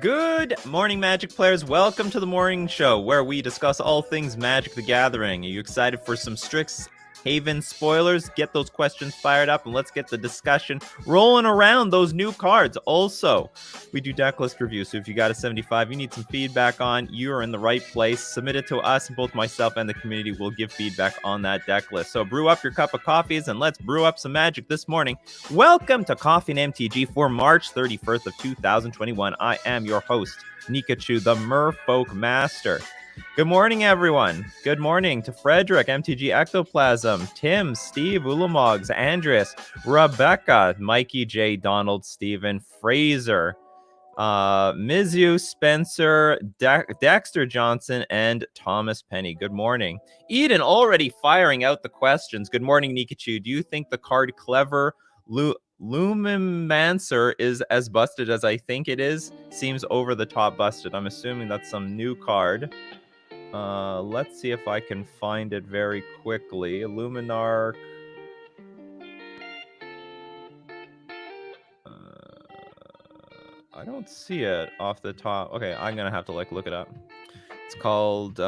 Good morning, Magic players. Welcome to the morning show where we discuss all things Magic the Gathering. Are you excited for some Strixhaven spoilers? Get those questions fired up and let's get the discussion rolling around those new cards. Also, we do Decklist reviews, so if you got a 75 you need some feedback on, you are in the right place. Submit it to us, and both myself and the community will give feedback on that deck list. So brew up your cup of coffees and let's brew up some Magic this morning. Welcome to Coffee and MTG for March 31st of 2021. I am your host, Nikachu, the Merfolk Master. Good morning, everyone. Good morning to Frederick, MTG Ectoplasm, Tim, Steve, Ulamogs, Andreas, Rebecca, Mikey J, Donald, Steven, Fraser, Mizu, Spencer, Dexter Johnson, and Thomas Penny. Good morning. Eden already firing out the questions. Good morning, Nikachu. Do you think the card Clever Lumimancer is as busted as I think it is? Seems over the top busted. I'm assuming that's some new card. Let's see if I can find it very quickly. Luminarch. I don't see it off the top. Okay, I'm gonna have to look it up. It's called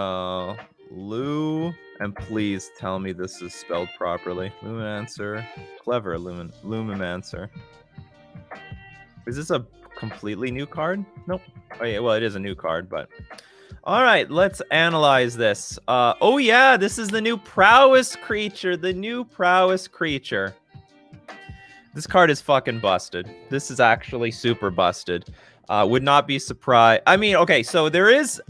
Lu, and please tell me this is spelled properly. Lumimancer. Clever Lumimancer. Is this a completely new card? Nope. Oh yeah, well it is a new card, but all right, let's analyze this. Oh yeah, this is the new prowess creature. The new prowess creature. This card is fucking busted. This is actually super busted. Would not be surprised. I mean, okay, so there is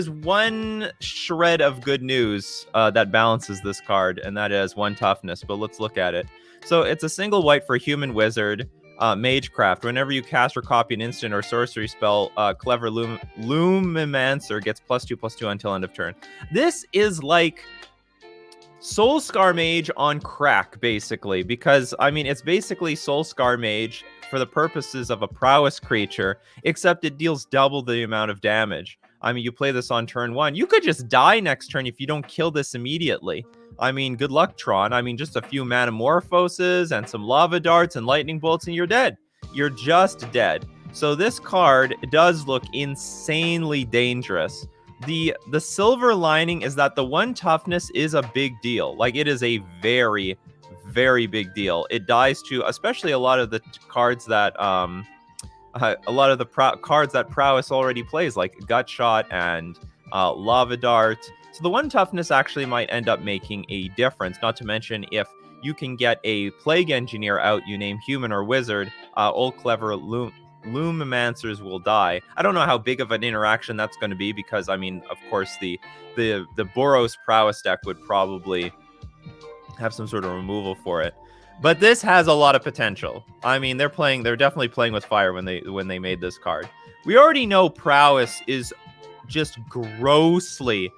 one shred of good news that balances this card, and that is one toughness. But let's look at it. So it's a single white for human wizard. Magecraft. Whenever you cast or copy an instant or sorcery spell, Clever Lumimancer gets +2/+2 until end of turn. This is like Soulscar Mage on crack, basically, because, I mean, it's basically Soulscar Mage for the purposes of a prowess creature, except it deals double the amount of damage. I mean, you play this on turn 1. You could just die next turn if you don't kill this immediately. I mean, good luck, Tron. I mean, just a few Manamorphoses and some Lava Darts and Lightning Bolts and you're dead. You're just dead. So this card does look insanely dangerous. The silver lining is that the one toughness is a big deal. Like, it is a very, very big deal. It dies to, especially a lot of the cards that, cards that Prowess already plays, like Gutshot and Lava Dart. So the one toughness actually might end up making a difference, not to mention if you can get a Plague Engineer out, you name human or wizard, old Clever Lumimancers will die. I don't know how big of an interaction that's going to be because, I mean, of course, the Boros Prowess deck would probably have some sort of removal for it. But this has a lot of potential. I mean, they're definitely playing with fire when they made this card. We already know Prowess is just grossly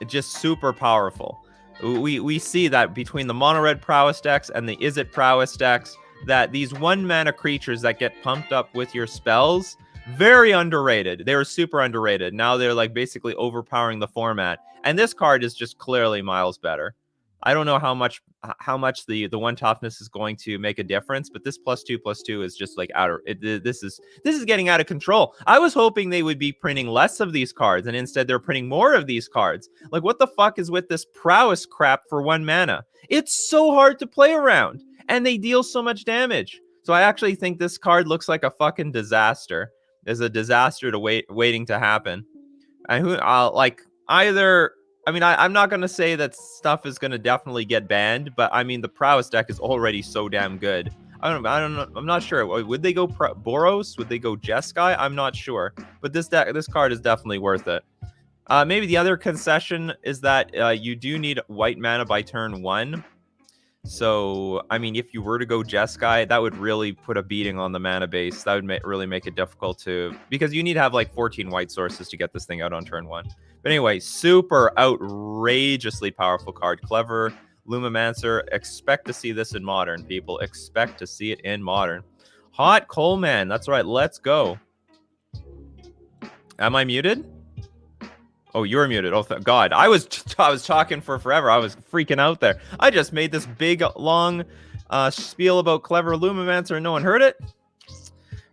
just super powerful. We see that between the mono red Prowess decks and the Is It Prowess decks, that these 1-mana creatures that get pumped up with your spells, very underrated. They were super underrated. Now they're like basically overpowering the format. And this card is just clearly miles better. I don't know how much the one toughness is going to make a difference, but this +2/+2 is just like this is getting out of control. I was hoping they would be printing less of these cards, and instead they're printing more of these cards. Like, what the fuck is with this prowess crap for 1 mana? It's so hard to play around, and they deal so much damage. So I actually think this card looks like a fucking disaster. There's a disaster waiting to happen. And I'm not going to say that stuff is going to definitely get banned, but I mean, the Prowess deck is already so damn good. I don't know. I'm not sure. Would they go Boros? Would they go Jeskai? I'm not sure. But this card is definitely worth it. Maybe the other concession is that you do need white mana by turn 1. So, I mean, if you were to go Jeskai, that would really put a beating on the mana base. That would really make it difficult to... Because you need to have like 14 white sources to get this thing out on turn 1. But anyway, super outrageously powerful card. Clever Lumimancer. Expect to see this in Modern, people. Expect to see it in Modern. Hot Coleman. That's right. Let's go. Am I muted? Oh, you're muted. Oh, God. I was talking for forever. I was freaking out there. I just made this big, long spiel about Clever Lumimancer and no one heard it.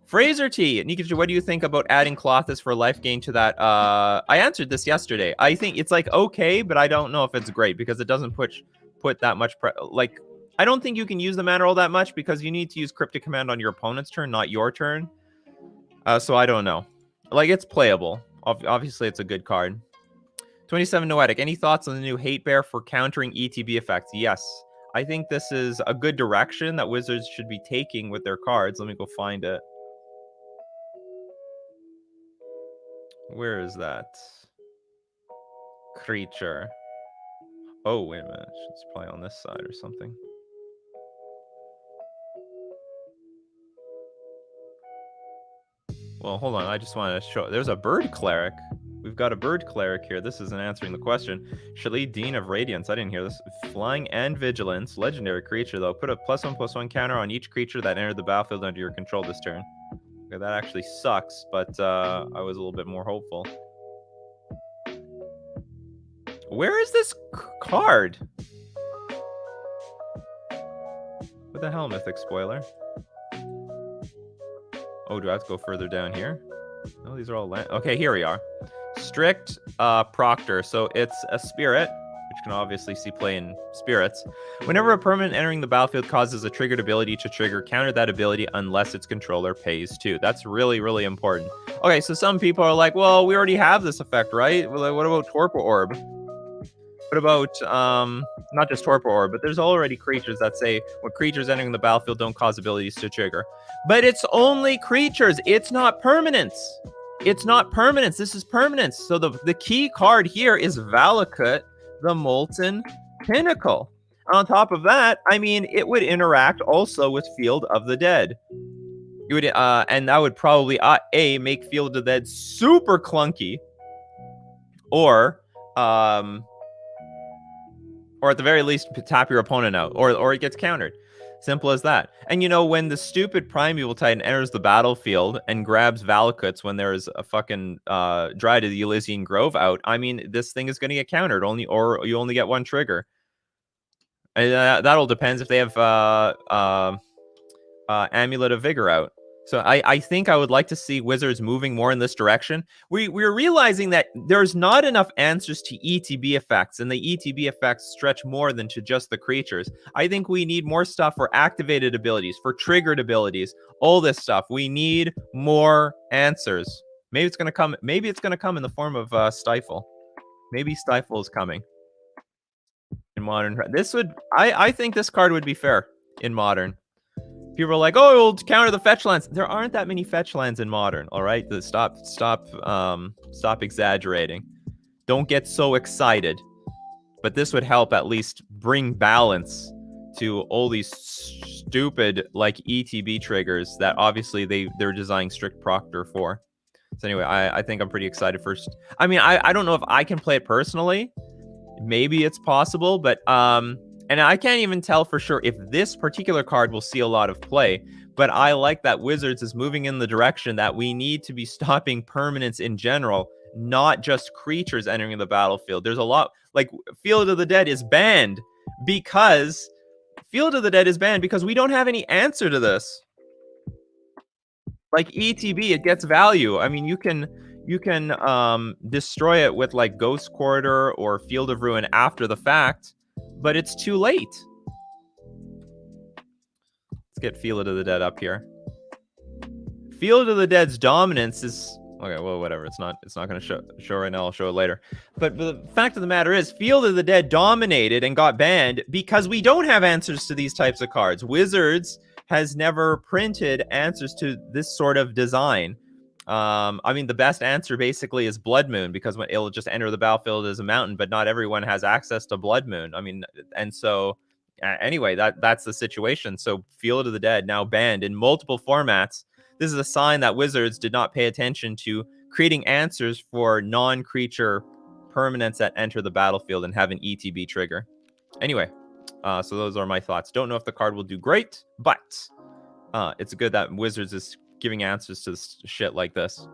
Fraser T, Nikachu, what do you think about adding Colossus for life gain to that? I answered this yesterday. I think it's like okay, but I don't know if it's great because it doesn't put that much like. I don't think you can use the mana roll that much because you need to use Cryptic Command on your opponent's turn, not your turn. So I don't know. Like, it's playable. Obviously, it's a good card. 27 Noetic, any thoughts on the new Hate Bear for countering ETB effects? Yes. I think this is a good direction that Wizards should be taking with their cards. Let me go find it. Where is that? Creature. Oh, wait a minute. It's probably on this side or something. Well, hold on. I just want to show. There's a bird cleric. We've got a bird cleric here. This isn't answering the question. Shalid, Dean of Radiance. I didn't hear this. Flying and Vigilance. Legendary creature, though. Put a +1/+1 counter on each creature that entered the battlefield under your control this turn. Okay, that actually sucks, but I was a little bit more hopeful. Where is this card? What the hell, Mythic Spoiler? Oh, do I have to go further down here? No, these are all land. Okay, here we are. Strict Proctor. So it's a spirit, which can obviously see play in spirits. Whenever a permanent entering the battlefield causes a triggered ability to trigger, counter that ability unless its controller pays 2. That's really, really important. Okay, so some people are like, well, we already have this effect, right? Well, what about Torpor Orb? What about, not just Torpor Orb, but there's already creatures that say when creatures entering the battlefield don't cause abilities to trigger. But it's only creatures. It's not permanents. It's not permanents. This is permanents. So the key card here is Valakut, the Molten Pinnacle. On top of that, I mean, it would interact also with Field of the Dead. It would, and that would probably, A, make Field of the Dead super clunky, or at the very least, tap your opponent out, or it gets countered. Simple as that. And you know, when the stupid Primeval Titan enters the battlefield and grabs Valakuts when there is a fucking Dryad of the Elysian Grove out, I mean, this thing is going to get countered, or you only get one trigger. And that all depends if they have Amulet of Vigor out. So I think I would like to see Wizards moving more in this direction. We're realizing that there's not enough answers to ETB effects, and the ETB effects stretch more than to just the creatures. I think we need more stuff for activated abilities, for triggered abilities, all this stuff. We need more answers. Maybe it's gonna come. Maybe it's gonna come in the form of Stifle. Maybe Stifle is coming in Modern. This would. I think this card would be fair in Modern. People are like, oh, it'll counter the fetch lands. There aren't that many fetch lands in Modern, all right? Stop exaggerating. Don't get so excited. But this would help at least bring balance to all these stupid, like, ETB triggers that obviously they're designing Strict Proctor for. So anyway, I think I'm pretty excited first. I mean, I don't know if I can play it personally. Maybe it's possible, but and I can't even tell for sure if this particular card will see a lot of play, but I like that Wizards is moving in the direction that we need to be stopping permanents in general, not just creatures entering the battlefield. There's a lot, like Field of the Dead is banned because we don't have any answer to this. Like ETB, it gets value. I mean, you can destroy it with like Ghost Corridor or Field of Ruin after the fact, but it's too late. Let's get Field of the Dead up here. Field of the Dead's dominance is okay. Well, whatever. It's not going to show right now. I'll show it later. But the fact of the matter is, Field of the Dead dominated and got banned because we don't have answers to these types of cards. Wizards has never printed answers to this sort of design. I mean, the best answer basically is Blood Moon, because when it'll just enter the battlefield as a mountain, but not everyone has access to Blood Moon. I mean, and so anyway, that's the situation. So Field of the Dead now banned in multiple formats. This is a sign that Wizards did not pay attention to creating answers for non-creature permanents that enter the battlefield and have an ETB trigger. Anyway, so those are my thoughts. Don't know if the card will do great, but it's good that Wizards is giving answers to shit like this.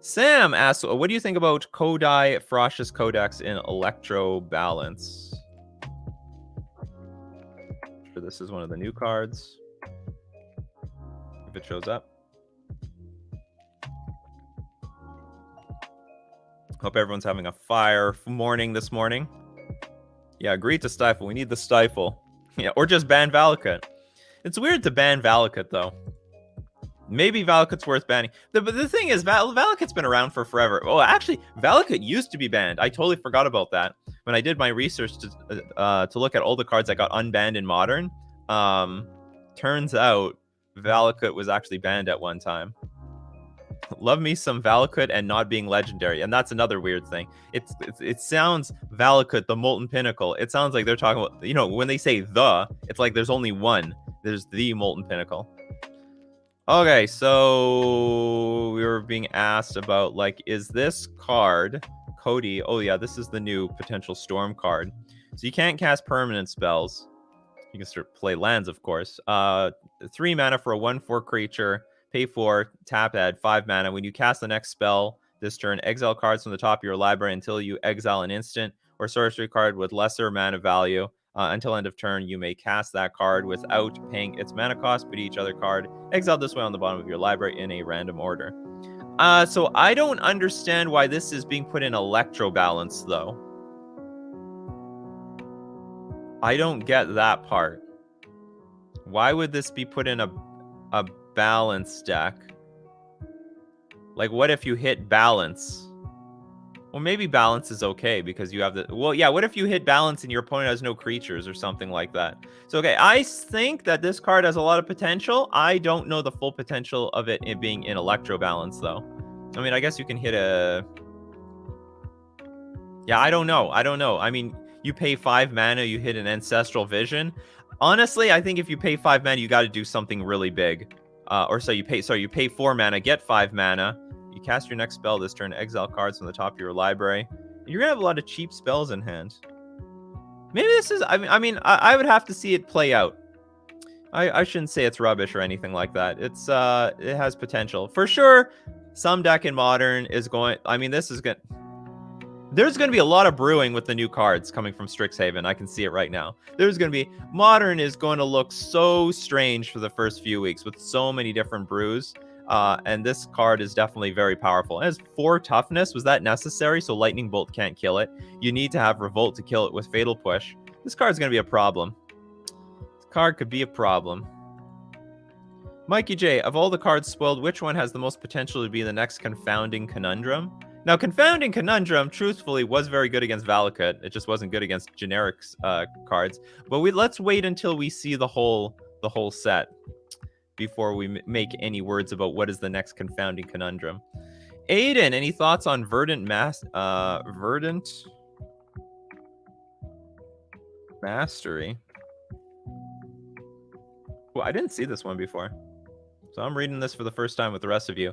Sam asks, what do you think about Kodai Ferocious Codex in Electro Balance? Sure, this is one of the new cards. If it shows up. Hope everyone's having a fire morning this morning. Yeah, agree to stifle. We need the stifle. Yeah, or just ban Valakut. It's weird to ban Valakut, though. Maybe Valakut's worth banning. But the thing is, Valakut's been around for forever. Oh, actually, Valakut used to be banned. I totally forgot about that. When I did my research to look at all the cards that got unbanned in Modern, turns out Valakut was actually banned at one time. Love me some Valakut and not being legendary, and that's another weird thing. It sounds Valakut, the Molten Pinnacle. It sounds like they're talking about, you know, when they say the, it's like there's only one. There's the Molten Pinnacle. Okay, so we were being asked about, like, is this card Cody? Oh yeah, this is the new potential Storm card. So you can't cast permanent spells. You can start play lands, of course. 3 mana for a 1/4 creature. Pay 4, tap, add 5 mana. When you cast the next spell this turn, exile cards from the top of your library until you exile an instant or sorcery card with lesser mana value. Until end of turn, you may cast that card without paying its mana cost. Put each other card exiled this way on the bottom of your library in a random order. So I don't understand why this is being put in Electro Balance, though. I don't get that part. Why would this be put in a balance deck? Like, what if you hit balance? Well, maybe balance is okay because you have the... Well, yeah, what if you hit balance and your opponent has no creatures or something like that? So, okay, I think that this card has a lot of potential. I don't know the full potential of it being in Electro Balance, though. I mean, I guess you can hit a... Yeah, I don't know. I mean, you pay 5 mana, you hit an Ancestral Vision. Honestly, I think if you pay 5 mana, you got to do something really big. You pay 4 mana, get 5 mana. You cast your next spell this turn, exile cards from the top of your library. You're gonna have a lot of cheap spells in hand. Maybe this is... I would have to see it play out. I shouldn't say it's rubbish or anything like that. It's it has potential for sure. Some deck in Modern is going... I mean, this is good. There's going to be a lot of brewing with the new cards coming from Strixhaven. I can see it right now. There's going to be... Modern is going to look so strange for the first few weeks with so many different brews. And this card is definitely very powerful. It has 4 toughness. Was that necessary? So Lightning Bolt can't kill it. You need to have Revolt to kill it with Fatal Push. This card's going to be a problem. This card could be a problem. Mikey J, of all the cards spoiled, which one has the most potential to be the next Confounding Conundrum? Now, Confounding Conundrum, truthfully, was very good against Valakut. It just wasn't good against generic cards. But let's wait until we see the whole set before we make any words about what is the next Confounding Conundrum. Aiden, any thoughts on Verdant Mastery? Well, I didn't see this one before. So I'm reading this for the first time with the rest of you.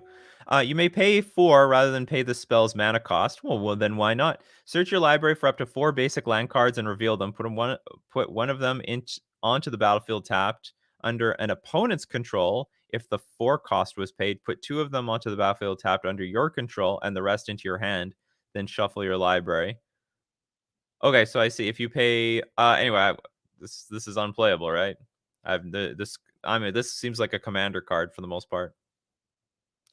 You may pay 4 rather than pay the spell's mana cost. Well, then why not? Search your library for up to 4 basic land cards and reveal them. Put one of them onto the battlefield tapped under an opponent's control. If the 4 cost was paid, put 2 of them onto the battlefield tapped under your control and the rest into your hand. Then shuffle your library. Okay, so I see. If you pay... anyway, this is unplayable, right? This seems like a commander card for the most part.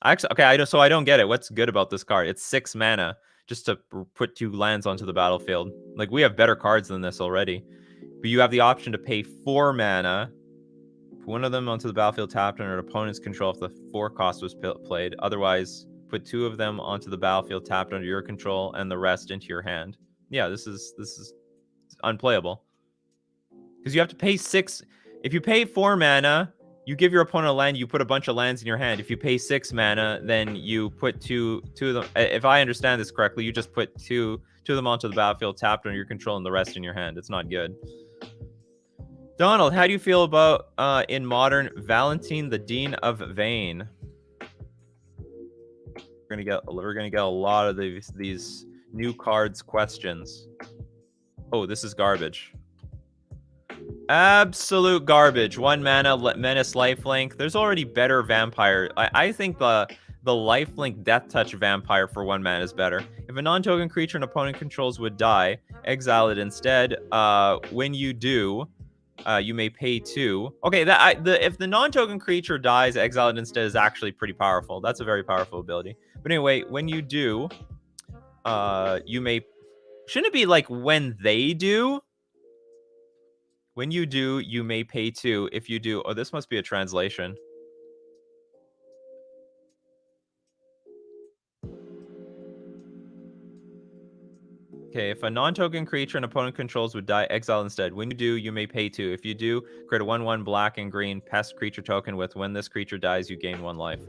Actually, okay, I don't get it. What's good about this card? It's 6 mana just to put 2 lands onto the battlefield. Like, we have better cards than this already. But you have the option to pay 4 mana, put one of them onto the battlefield tapped under an opponent's control if the 4 cost was played. Otherwise, put 2 of them onto the battlefield tapped under your control and the rest into your hand. Yeah, this is unplayable. Because you have to pay 6... If you pay 4 mana, you give your opponent a land, you put a bunch of lands in your hand. If you pay 6 mana, then you put two of them... If I understand this correctly, you just put two of them onto the battlefield, tapped under your control, and the rest in your hand. It's not good. Donald, how do you feel about, in Modern, Valentine, the Dean of Vane? We're gonna get a lot of these new cards questions. Oh, this is garbage. Absolute garbage. 1 mana, Menace Lifelink. There's already better Vampire. I think the Lifelink Death Touch Vampire for 1 mana is better. If a non-token creature an opponent controls would die, exile it instead. When you do, you may pay 2. Okay, if the non-token creature dies, exile it instead is actually pretty powerful. That's a very powerful ability. But anyway, when you do, you may... Shouldn't it be like when they do? When you do, you may pay 2. If you do... Oh, this must be a translation. Okay, if a non-token creature an opponent controls would die, exile instead. When you do, you may pay 2. If you do, create a 1/1 black and green pest creature token with when this creature dies, you gain 1 life.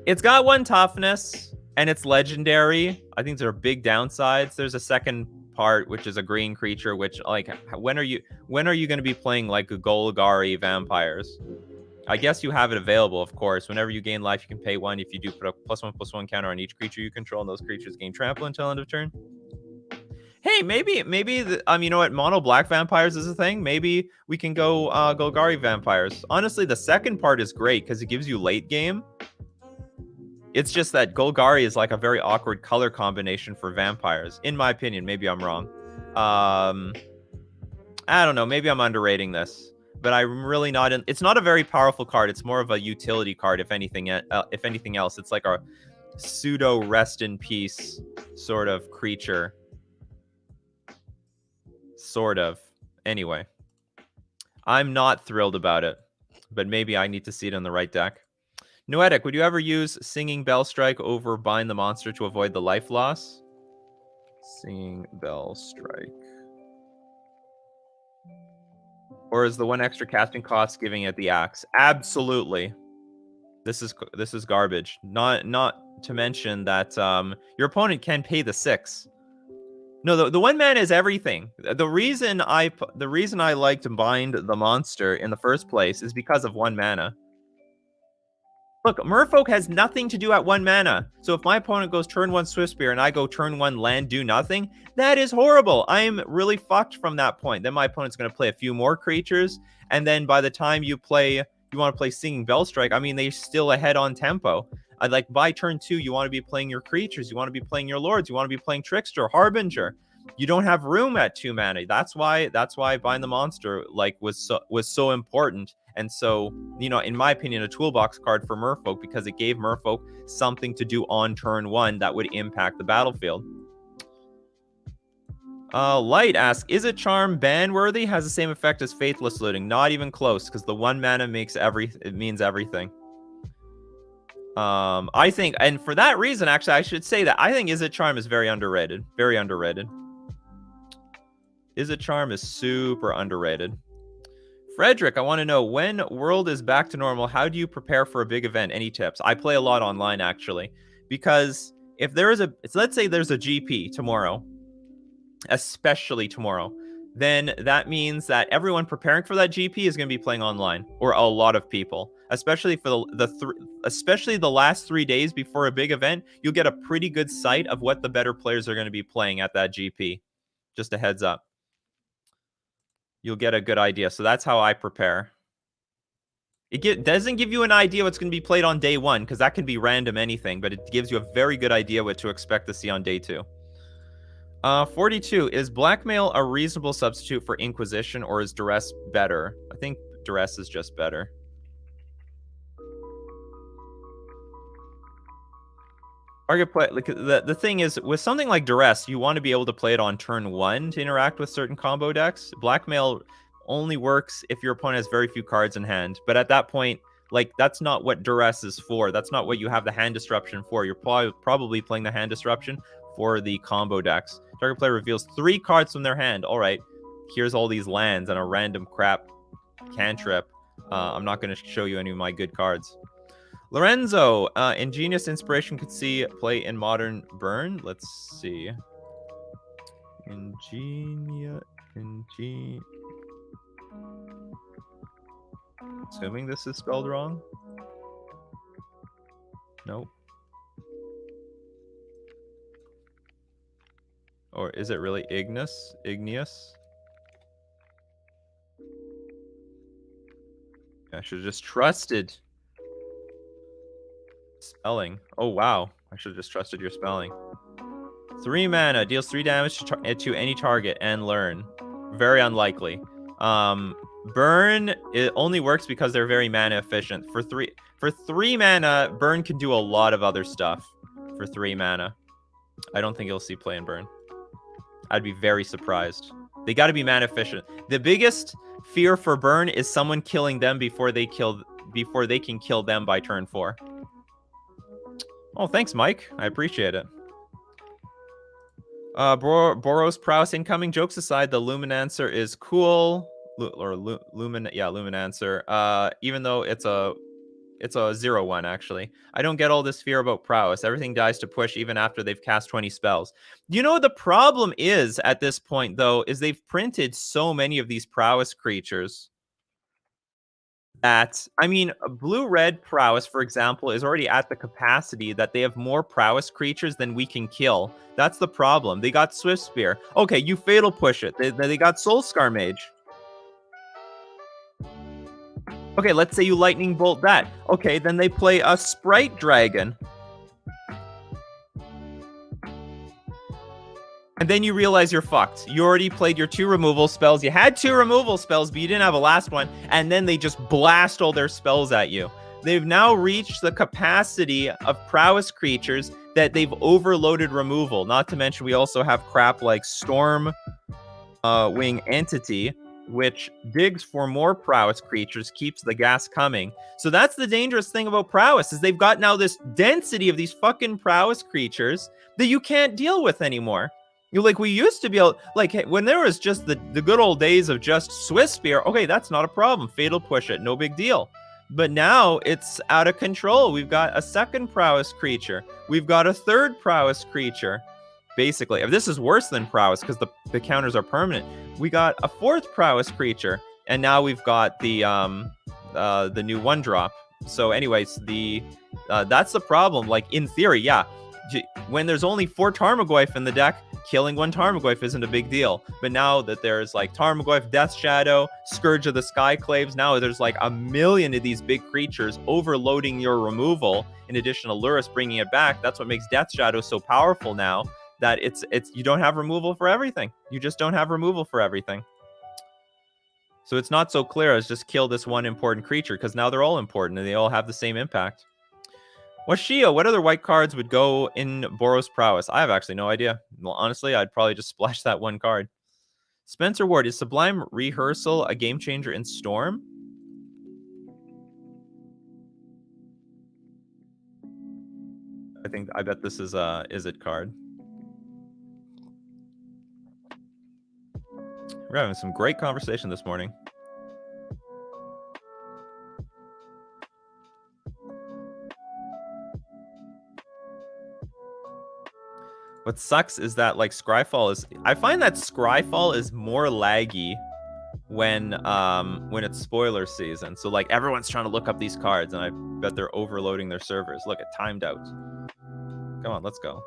It's got 1 toughness, and it's legendary. I think there are big downsides. There's a second part, which is a green creature, which, like, when are you going to be playing, like, Golgari vampires? I guess you have it available, of course. Whenever you gain life, you can pay 1. If you do, put a +1/+1 counter on each creature you control, and those creatures gain trample until end of turn. Hey, maybe you know what? Mono black vampires is a thing. Maybe we can go Golgari vampires. Honestly, the second part is great because it gives you late game. It's just that Golgari is like a very awkward color combination for vampires, in my opinion. Maybe I'm wrong. I don't know. Maybe I'm underrating this, but I'm really not. It's not a very powerful card. It's more of a utility card, if anything. If anything else, it's like a pseudo rest in peace sort of creature. Sort of. Anyway, I'm not thrilled about it, but maybe I need to see it in the right deck. Noetic, would you ever use Singing Bell Strike over Bind the Monster to avoid the life loss? Singing Bell Strike. Or is the 1 extra casting cost giving it the axe? Absolutely. This is garbage. Not to mention that your opponent can pay the 6. No, the 1 mana is everything. The reason I liked Bind the Monster in the first place is because of 1 mana. Look, Merfolk has nothing to do at 1 mana. So if my opponent goes turn 1 Swiftspear and I go turn 1 land, do nothing, that is horrible. I am really fucked from that point. Then my opponent's going to play a few more creatures, and then by the time you want to play Singing Bell Strike, I mean, they're still ahead on tempo. Like, by turn 2, you want to be playing your creatures, you want to be playing your lords, you want to be playing Trickster, Harbinger. You don't have room at 2 mana. That's why Bind the Monster was so important. And so, you know, in my opinion, a toolbox card for Merfolk, because it gave Merfolk something to do on turn 1 that would impact the battlefield. Light asks, is it charm ban worthy? Has the same effect as Faithless Looting? Not even close, because the 1 mana means everything. I think, and for that reason, actually, I should say that I think Is It Charm is very underrated. Very underrated. Is It Charm is super underrated. Frederick, I want to know, when world is back to normal, how do you prepare for a big event? Any tips? I play a lot online, actually, because if there is let's say there's a GP tomorrow, especially tomorrow, then that means that everyone preparing for that GP is going to be playing online, or a lot of people, especially for especially the last 3 days before a big event. You'll get a pretty good sight of what the better players are going to be playing at that GP. Just a heads up. You'll get a good idea. So that's how I prepare. It doesn't give you an idea what's going to be played on day 1, because that can be random anything, but it gives you a very good idea what to expect to see on day 2. 42, is Blackmail a reasonable substitute for Inquisition, or is Duress better? I think Duress is just better. Target play, like, the thing is, with something like Duress, you want to be able to play it on turn 1 to interact with certain combo decks. Blackmail only works if your opponent has very few cards in hand. But at that point, like, that's not what Duress is for. That's not what you have the hand disruption for. You're probably playing the hand disruption for the combo decks. Target player reveals 3 cards from their hand. All right, here's all these lands and a random crap cantrip. I'm not going to show you any of my good cards. Lorenzo, Ingenious Inspiration could see play in Modern Burn. Let's see. Assuming this is spelled wrong. Nope. Or is it really Igneous? I should have just trusted spelling. Oh, wow. I should have just trusted your spelling. 3 mana, deals 3 damage to any target and learn. Very unlikely. Burn, it only works because they're very mana efficient. For three mana, Burn can do a lot of other stuff for 3 mana. I don't think you'll see play in burn. I'd be very surprised. They got to be mana efficient. The biggest fear for burn is someone killing them before they can kill them by turn 4. Oh, thanks, Mike. I appreciate it. Boros prowess incoming. Jokes aside, the Luminancer is cool. Luminancer. Even though it's a 0/1, actually. I don't get all this fear about prowess. Everything dies to push even after they've cast 20 spells. You know what the problem is at this point, though, is they've printed so many of these prowess creatures that, I mean, blue-red prowess, for example, is already at the capacity that they have more prowess creatures than we can kill. That's the problem. They got Swift Spear. Okay, you fatal push it. They got Soulscar Mage. Okay, let's say you lightning bolt that. Okay, then they play a Sprite Dragon. And then you realize you're fucked. You already played your 2 removal spells. You had 2 removal spells, but you didn't have a last one. And then they just blast all their spells at you. They've now reached the capacity of prowess creatures that they've overloaded removal. Not to mention we also have crap like Storm Wing Entity, which digs for more prowess creatures, keeps the gas coming. So that's the dangerous thing about prowess, is they've got now this density of these fucking prowess creatures that you can't deal with anymore. You like, we used to be able, like, when there was just the good old days of just Swiss Spear, okay, that's not a problem. Fatal push it, no big deal. But now it's out of control. We've got a second prowess creature. We've got a third prowess creature. Basically, if this is worse than prowess because the counters are permanent, we got a 4th prowess creature, and now we've got the new 1-drop. So, anyways, that's the problem. Like, in theory, yeah, when there's only 4 Tarmogoyf in the deck, killing 1 Tarmogoyf isn't a big deal. But now that there's like Tarmogoyf, Death Shadow, Scourge of the Skyclaves, now there's like a million of these big creatures overloading your removal. In addition to Lurrus bringing it back, that's what makes Death Shadow so powerful now. That it's you don't have removal for everything. You just don't have removal for everything. So it's not so clear as just kill this one important creature, because now they're all important and they all have the same impact. Washio, what other white cards would go in Boros Prowess? I have actually no idea. Well, honestly, I'd probably just splash that one card. Spencer Ward, is Sublime Rehearsal a game changer in Storm? I bet this is a Izzet card. We're having some great conversation this morning. What sucks is that, like, Scryfall is... I find that Scryfall is more laggy when it's spoiler season. So, like, everyone's trying to look up these cards, and I bet they're overloading their servers. Look, it timed out. Come on, let's go.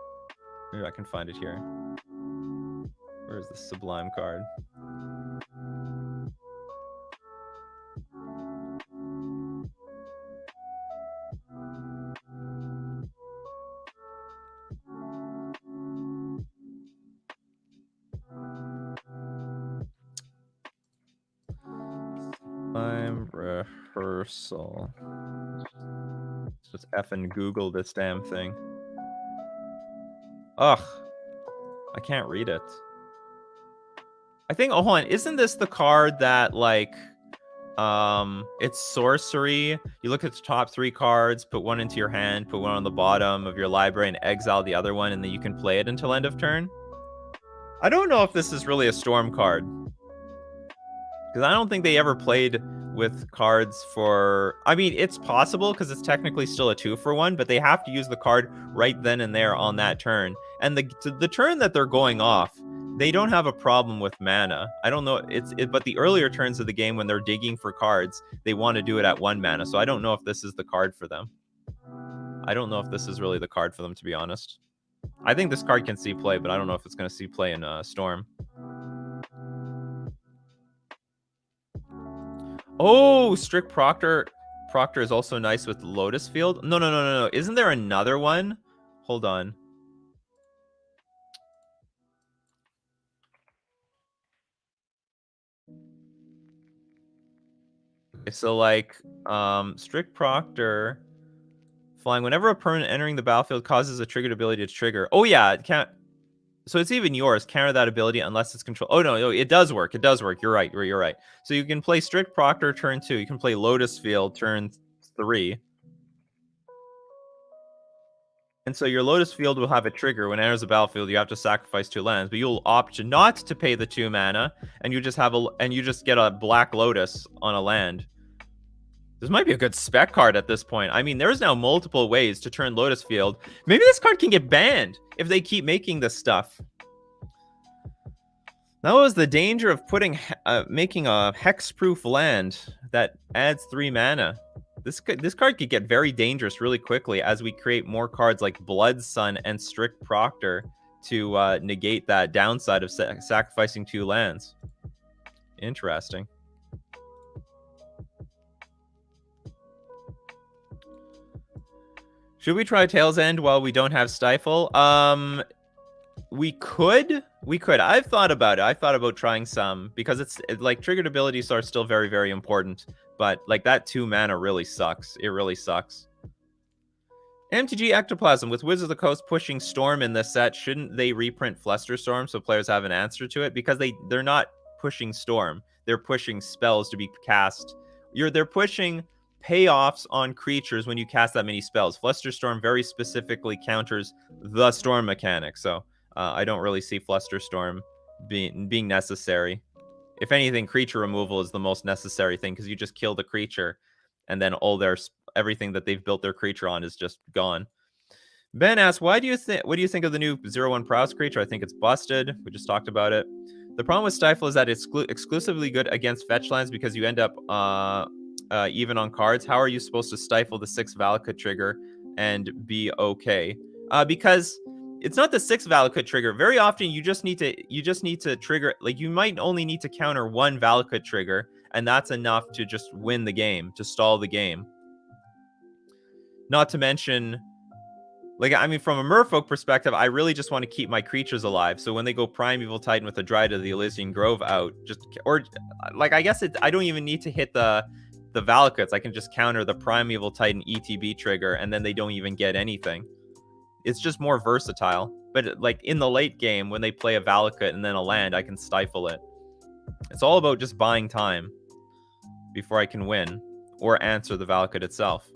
Maybe I can find it here. Where is the Sublime card? Sublime Rehearsal. Let's just effing Google this damn thing. Ugh. I can't read it. I think, oh, hold on. Isn't this the card that, like, it's sorcery? You look at the top 3 cards, put one into your hand, put one on the bottom of your library, and exile the other one, and then you can play it until end of turn? I don't know if this is really a Storm card. Because I don't think they ever played with cards for... I mean, it's possible because it's technically still a 2-for-1, but they have to use the card right then and there on that turn. And the turn that they're going off, they don't have a problem with mana. I don't know, but the earlier turns of the game when they're digging for cards, they want to do it at 1 mana. So I don't know if this is the card for them. I don't know if this is really the card for them, to be honest. I think this card can see play, but I don't know if it's going to see play in Storm. Oh, Strict Proctor. Proctor is also nice with Lotus Field. No. Isn't there another one? Hold on. Okay, so, like, Strict Proctor Flying. Whenever a permanent entering the battlefield causes a triggered ability to trigger. Oh yeah, it can't. So it's even yours. Counter that ability unless it's control. Oh no, it does work. It does work. You're right. You're right. So you can play Strict Proctor turn 2. You can play Lotus Field turn 3. And so your Lotus Field will have a trigger. When it enters the battlefield, you have to sacrifice 2 lands, but you'll opt not to pay the 2 mana, and you just get a Black Lotus on a land. This might be a good spec card at this point. I mean, there's now multiple ways to turn Lotus Field. Maybe this card can get banned if they keep making this stuff. That was the danger of making a hexproof land that adds 3 mana. This card could get very dangerous really quickly as we create more cards like Blood Sun and Strict Proctor to negate that downside of sacrificing 2 lands. Interesting. Should we try Tail's End while we don't have Stifle? We could. I've thought about it. I've thought about trying some because it's like triggered abilities are still very, very important. But like that 2 mana really sucks. It really sucks. MTG Ectoplasm with Wizards of the Coast pushing Storm in this set. Shouldn't they reprint Flusterstorm so players have an answer to it? Because they're not pushing Storm. They're pushing spells to be cast. They're pushing payoffs on creatures when you cast that many spells. Flusterstorm very specifically counters the Storm mechanic. So I don't really see Flusterstorm being necessary. If anything, creature removal is the most necessary thing because you just kill the creature and then everything that they've built their creature on is just gone. Ben asks, what do you think of the new 0/1 Prowess creature? I think it's busted. We just talked about it. The problem with Stifle is that it's exclusively good against fetch lands because you end up even on cards. How are you supposed to stifle the 6 Valakut trigger and be okay? Because it's not the 6 Valakut trigger. Very often you just need to trigger, like you might only need to counter 1 Valakut trigger, and that's enough to just win the game, to stall the game. Not to mention, like, I mean, from a Merfolk perspective, I really just want to keep my creatures alive. So when they go Primeval Titan with the Dryad of the Elysian Grove out, I guess I don't even need to hit the Valakuts. I can just counter the Primeval Titan ETB trigger, and then they don't even get anything. It's just more versatile. But like in the late game, when they play a Valakut and then a land, I can stifle it. It's all about just buying time before I can win or answer the Valakut itself.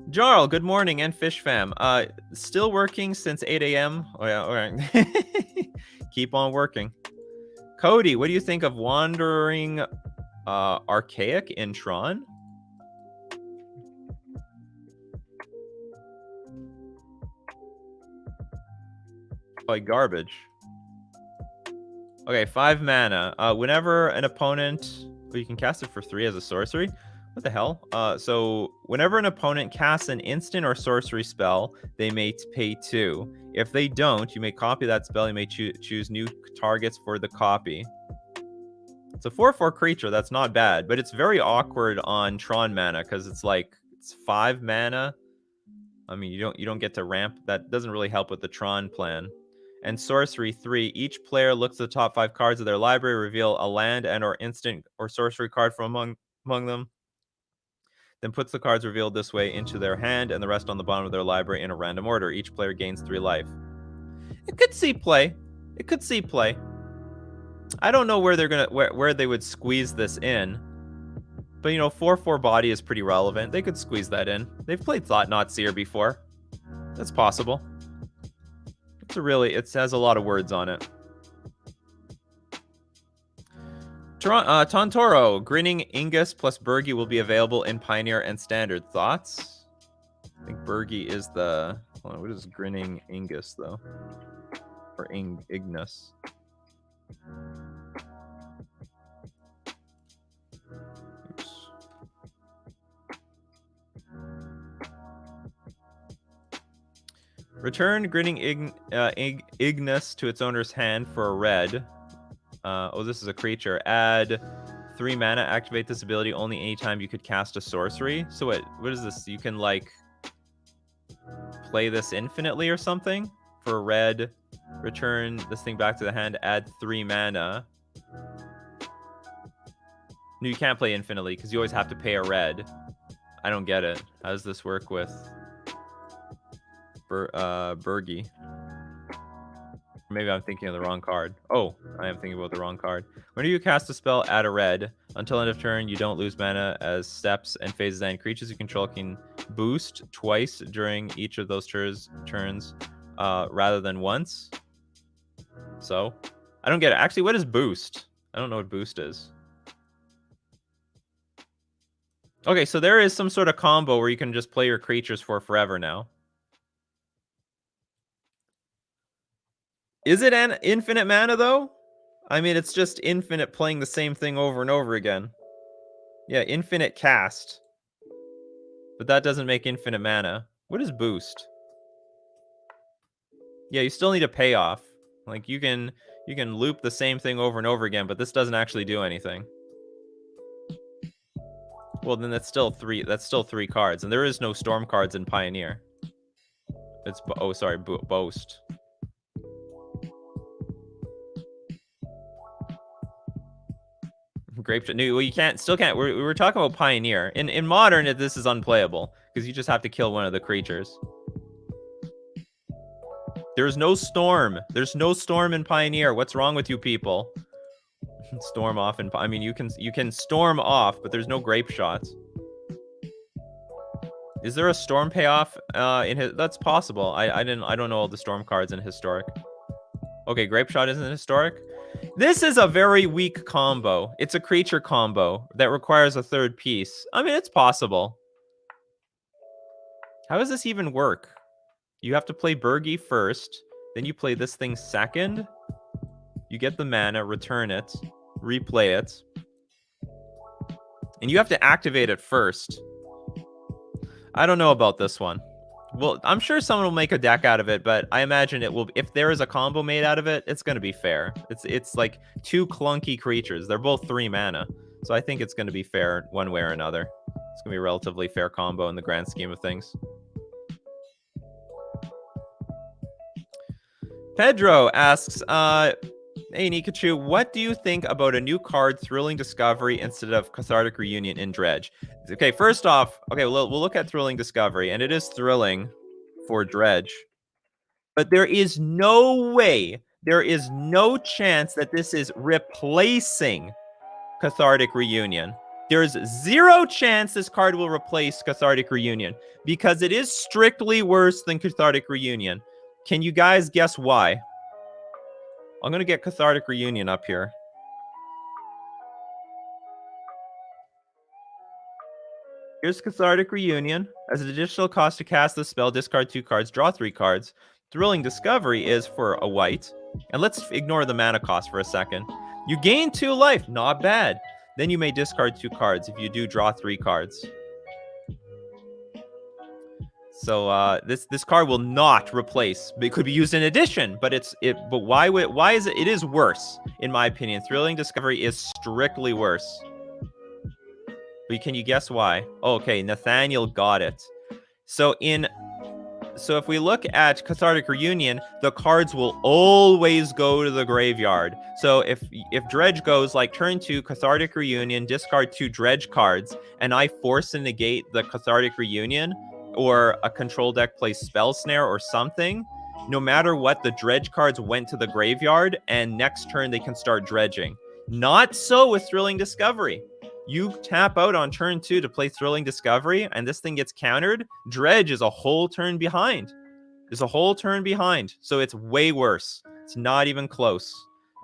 Jarl, good morning, and Fish Fam. Still working since 8 a.m. Oh yeah, all right. Keep on working. Cody, what do you think of Wandering Archaic in Tron? Like garbage. Okay, 5 mana. Whenever an opponent... Oh, you can cast it for 3 as a sorcery? What the hell? So whenever an opponent casts an instant or sorcery spell, they may pay 2. If they don't, you may copy that spell. You may choose new targets for the copy. It's a 4/4 creature. That's not bad, but it's very awkward on Tron mana because it's 5 mana. I mean, you don't get to ramp. That doesn't really help with the Tron plan. And sorcery 3. Each player looks at the top 5 cards of their library, reveal a land and/or instant or sorcery card from among them. Then puts the cards revealed this way into their hand and the rest on the bottom of their library in a random order. Each player gains 3 life. It could see play. It could see play. I don't know where where they would squeeze this in. But you know, 4/4 body is pretty relevant. They could squeeze that in. They've played Thought-Knot Seer before. That's possible. It has a lot of words on it. Tontoro, Grinning Ingus plus Burgi will be available in Pioneer and Standard. Thoughts? I think Burgi is the... Hold on, what is Grinning Ingus, though? Or Ignis? Oops. Return Grinning Ignis to its owner's hand for a red. Oh, this is a creature. Add 3 mana. Activate this ability only anytime you could cast a sorcery. So what is this? You can like play this infinitely or something for a red. Return this thing back to the hand. Add 3 mana. No, you can't play infinitely because you always have to pay a red. I don't get it. How does this work with Bergie? Maybe I'm thinking of the wrong card. Oh, I am thinking about the wrong card. Whenever you cast a spell, add a red. Until end of turn, you don't lose mana as steps and phases end. Creatures you control can boost twice during each of those turns rather than once. So, I don't get it. Actually, what is boost? I don't know what boost is. Okay, so there is some sort of combo where you can just play your creatures for forever now. Is it an infinite mana, though? I mean, it's just infinite playing the same thing over and over again. Yeah, infinite cast. But that doesn't make infinite mana. What is boost? Yeah, you still need a payoff. Like, you can loop the same thing over and over again, but this doesn't actually do anything. Well, then that's still three cards, and there is no storm cards in Pioneer. It's Boast. Grape. No, well, you can't. We were talking about Pioneer. In Modern, this is unplayable because you just have to kill one of the creatures. There's no storm. There's no storm in Pioneer. What's wrong with you people? Storm off and I mean you can storm off, but there's no grape shots. Is there a storm payoff in his? That's possible. I don't know all the storm cards in Historic. Okay, grape shot isn't historic. This is a very weak combo. It's a creature combo that requires a third piece. I mean, it's possible. How does this even work? You have to play Bergie first, then you play this thing second. You get the mana, return it, replay it. And you have to activate it first. I don't know about this one. Well, I'm sure someone will make a deck out of it, but I imagine it will. If there is a combo made out of it, it's going to be fair. It's like two clunky creatures. They're both 3 mana. So I think it's going to be fair one way or another. It's going to be a relatively fair combo in the grand scheme of things. Pedro asks, hey, Nikachu, what do you think about a new card, Thrilling Discovery, instead of Cathartic Reunion in Dredge? Okay, first off, okay, we'll look at Thrilling Discovery, and it is thrilling for Dredge. But there is no way, there is no chance that this is replacing Cathartic Reunion. There's 0 chance this card will replace Cathartic Reunion, because it is strictly worse than Cathartic Reunion. Can you guys guess why? I'm going to get Cathartic Reunion up here. Here's Cathartic Reunion. As an additional cost to cast the spell, discard 2 cards, draw 3 cards. Thrilling Discovery is for a white. And let's ignore the mana cost for a second. You gain 2 life. Not bad. Then you may discard 2 cards if you do draw 3 cards. So this card will not replace. It could be used in addition, but but why is it? It is worse, in my opinion. Thrilling Discovery is strictly worse. But can you guess why? Oh, okay, Nathaniel got it. So if we look at Cathartic Reunion, the cards will always go to the graveyard. So if Dredge goes like turn 2, Cathartic Reunion, discard 2 Dredge cards, and I force and negate the Cathartic Reunion, or a control deck plays Spell Snare or something, no matter what, the Dredge cards went to the graveyard, and next turn they can start dredging. Not so with Thrilling Discovery. You tap out on turn 2 to play Thrilling Discovery, and this thing gets countered. Dredge is a whole turn behind. So it's way worse. It's not even close.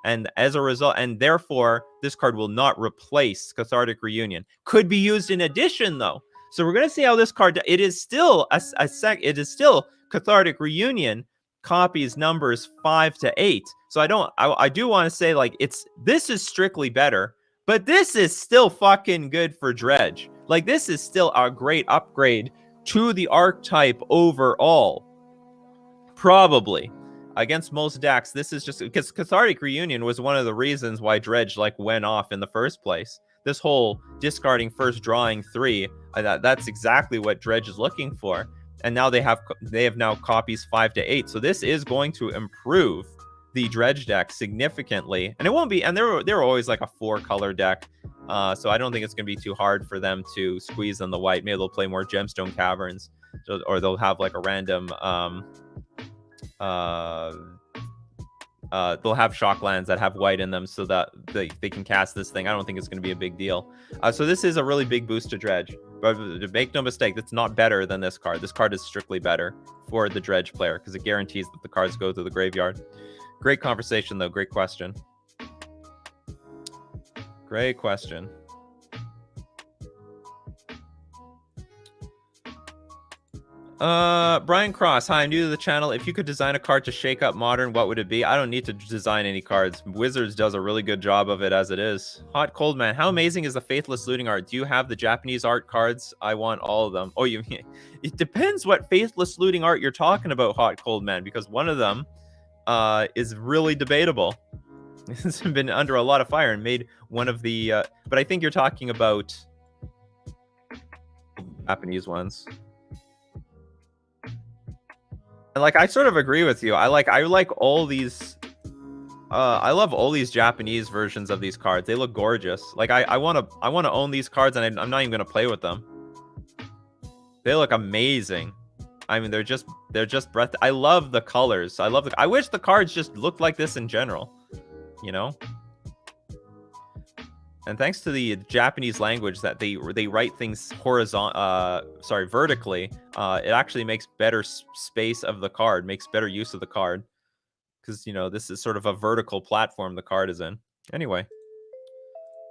And as a result, and therefore, this card will not replace Cathartic Reunion. Could be used in addition, though. So we're going to see how this card, it is still it is still Cathartic Reunion copies numbers 5 to 8. So I do want to say, like, this is strictly better, but this is still fucking good for Dredge. Like, this is still a great upgrade to the archetype overall. Probably. Against most decks, this is just because Cathartic Reunion was one of the reasons why Dredge like went off in the first place. This whole discarding first, drawing 3, that's exactly what Dredge is looking for. And now they have now copies 5 to 8. So this is going to improve the Dredge deck significantly. And it won't be, and they're always like a 4-color deck. So I don't think it's going to be too hard for them to squeeze on the white. Maybe they'll play more Gemstone Caverns, or they'll have like a random they'll have Shocklands that have white in them so that they can cast this thing. I don't think it's going to be a big deal. So this is a really big boost to Dredge. But make no mistake, it's not better than this card. This card is strictly better for the Dredge player because it guarantees that the cards go to the graveyard. Great conversation, though. Great question. Great question. Brian Cross, hi, I'm new to the channel. If you could design a card to shake up Modern, what would it be? I don't need to design any cards. Wizards does a really good job of it as it is. Hot Cold Man, how amazing is the Faithless Looting art? Do you have the Japanese art cards? I want all of them. Oh, it depends what Faithless Looting art you're talking about, Hot Cold Man, because one of them is really debatable. It's been under a lot of fire and made one of the but I think you're talking about Japanese ones. And like I sort of agree with you. I like all these I love all these Japanese versions of these cards. They look gorgeous. Like I want to own these cards, and I'm not even going to play with them. They look amazing. I mean, they're just breath. I love the colors. I wish the cards just looked like this in general, you know? And thanks to the Japanese language that they write things vertically, it actually makes better space of the card, makes better use of the card. Because, you know, this is sort of a vertical platform the card is in. Anyway,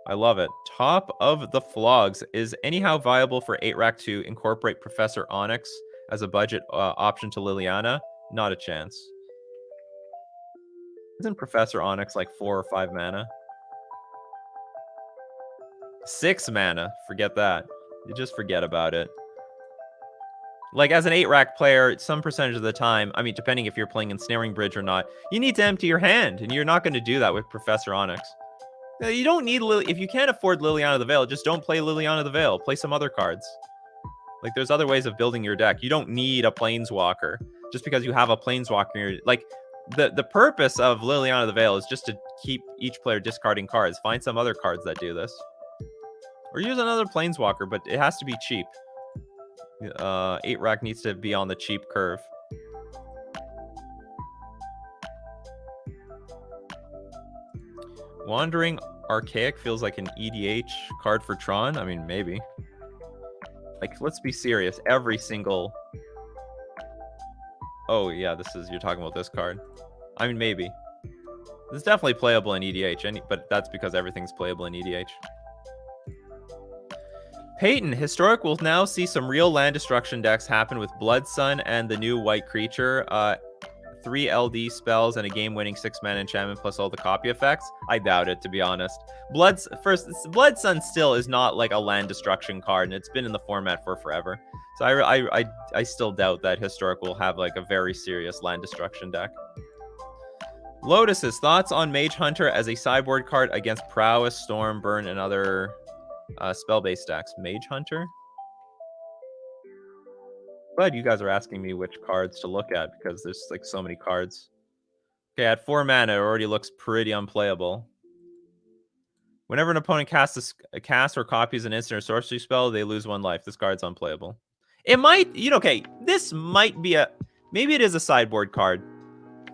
I love it. Top of the Flogs is anyhow viable for 8-rack to incorporate Professor Onyx as a budget option to Liliana? Not a chance. Isn't Professor Onyx like 4 or 5 mana? 6 mana. Forget that. You just forget about it. Like, as an 8-rack player, some percentage of the time, I mean, depending if you're playing Ensnaring Bridge or not, you need to empty your hand, and you're not going to do that with Professor Onyx. You don't need if you can't afford Liliana the Veil, just don't play Liliana the Veil. Play some other cards. Like, there's other ways of building your deck. You don't need a Planeswalker. Just because you have a Planeswalker, like, the purpose of Liliana the Veil is just to keep each player discarding cards. Find some other cards that do this. Or use another Planeswalker, but it has to be cheap. 8-rack needs to be on the cheap curve. Wandering Archaic feels like an EDH card for Tron. I mean, maybe. Like, let's be serious. Every single... Oh, yeah, you're talking about this card. I mean, maybe. This is definitely playable in EDH, but that's because everything's playable in EDH. Peyton, Historic will now see some real land destruction decks happen with Blood Sun and the new white creature. 3 LD spells and a game-winning 6-mana enchantment plus all the copy effects. I doubt it, to be honest. Blood Sun still is not like a land destruction card, and it's been in the format for forever. So I still doubt that Historic will have like a very serious land destruction deck. Lotus's thoughts on Mage Hunter as a sideboard card against Prowess, Storm, Burn, and other spell-based decks. Mage Hunter? Glad you guys are asking me which cards to look at because there's like so many cards. Okay, at 4 mana, it already looks pretty unplayable. Whenever an opponent casts or copies an instant or sorcery spell, they lose 1 life. This card's unplayable. It might, okay, this might be maybe it is a sideboard card.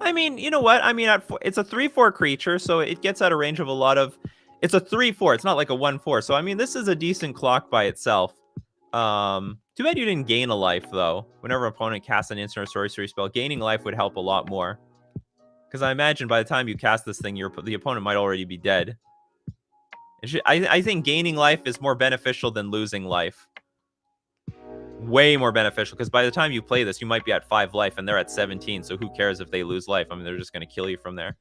I mean, you know what? I mean, it's a 3/4 creature, so it gets out of range of a lot of... It's a 3/4. It's not like a 1/4. So, I mean, this is a decent clock by itself. Too bad you didn't gain a life, though. Whenever an opponent casts an instant or sorcery spell, gaining life would help a lot more. Because I imagine by the time you cast this thing, the opponent might already be dead. I think gaining life is more beneficial than losing life. Way more beneficial, because by the time you play this, you might be at 5 life, and they're at 17, so who cares if they lose life? I mean, they're just going to kill you from there.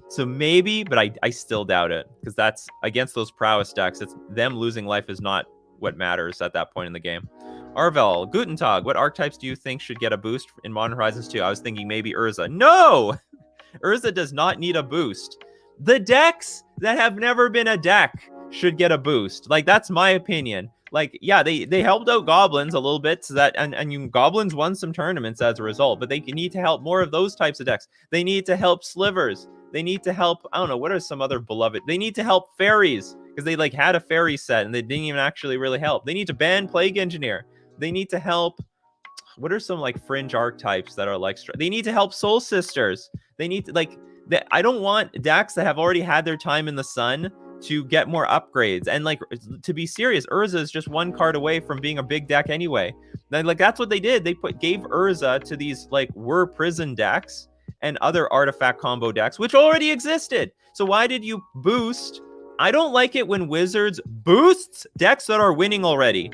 So maybe, but I still doubt it, because that's against those prowess decks. It's them losing life is not what matters at that point in the game. Arvel, Guten Tag, what archetypes do you think should get a boost in Modern Horizons 2? I was thinking maybe Urza. No! Urza does not need a boost. The decks that have never been a deck should get a boost. Like, that's my opinion. Like, yeah, they helped out Goblins a little bit, so that and Goblins won some tournaments as a result, but they need to help more of those types of decks. They need to help Slivers. They need to help, I don't know, what are some other beloved? They need to help fairies, because they like had a fairy set and they didn't even actually really help. They need to ban Plague Engineer. They need to help, what are some like fringe archetypes that are like, they need to help Soul Sisters. They need to like, I don't want decks that have already had their time in the sun to get more upgrades. And like, to be serious, Urza is just one card away from being a big deck anyway. Like, that's what they did. They gave Urza to these like prison decks and other artifact combo decks, which already existed. So why did you boost? I don't like it when Wizards boosts decks that are winning already.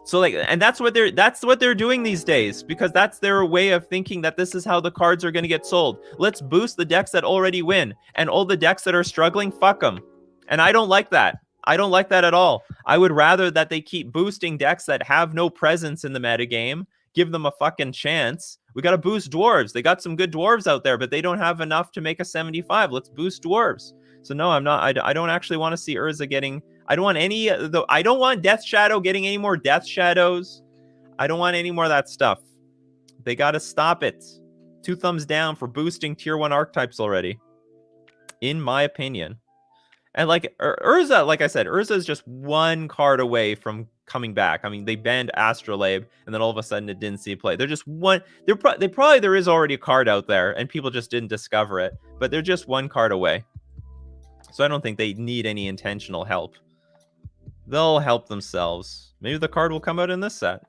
So like, and that's what they're doing these days, because that's their way of thinking that this is how the cards are going to get sold. Let's boost the decks that already win, and all the decks that are struggling, fuck them. And I don't like that. I don't like that at all. I would rather that they keep boosting decks that have no presence in the metagame, give them a fucking chance. We got to boost dwarves. They got some good dwarves out there, but they don't have enough to make a 75. Let's boost dwarves. So no, I'm not. I don't actually want to see Urza getting. I don't want any. I don't want Death Shadow getting any more Death Shadows. I don't want any more of that stuff. They got to stop it. 2 thumbs down for boosting tier 1 archetypes already, in my opinion. And like Urza, like I said, Urza is just one card away from coming back. I mean, they banned Astrolabe, and then all of a sudden it didn't see play. They're just one. There is already a card out there, and people just didn't discover it. But they're just one card away. So I don't think they need any intentional help. They'll help themselves. Maybe the card will come out in this set.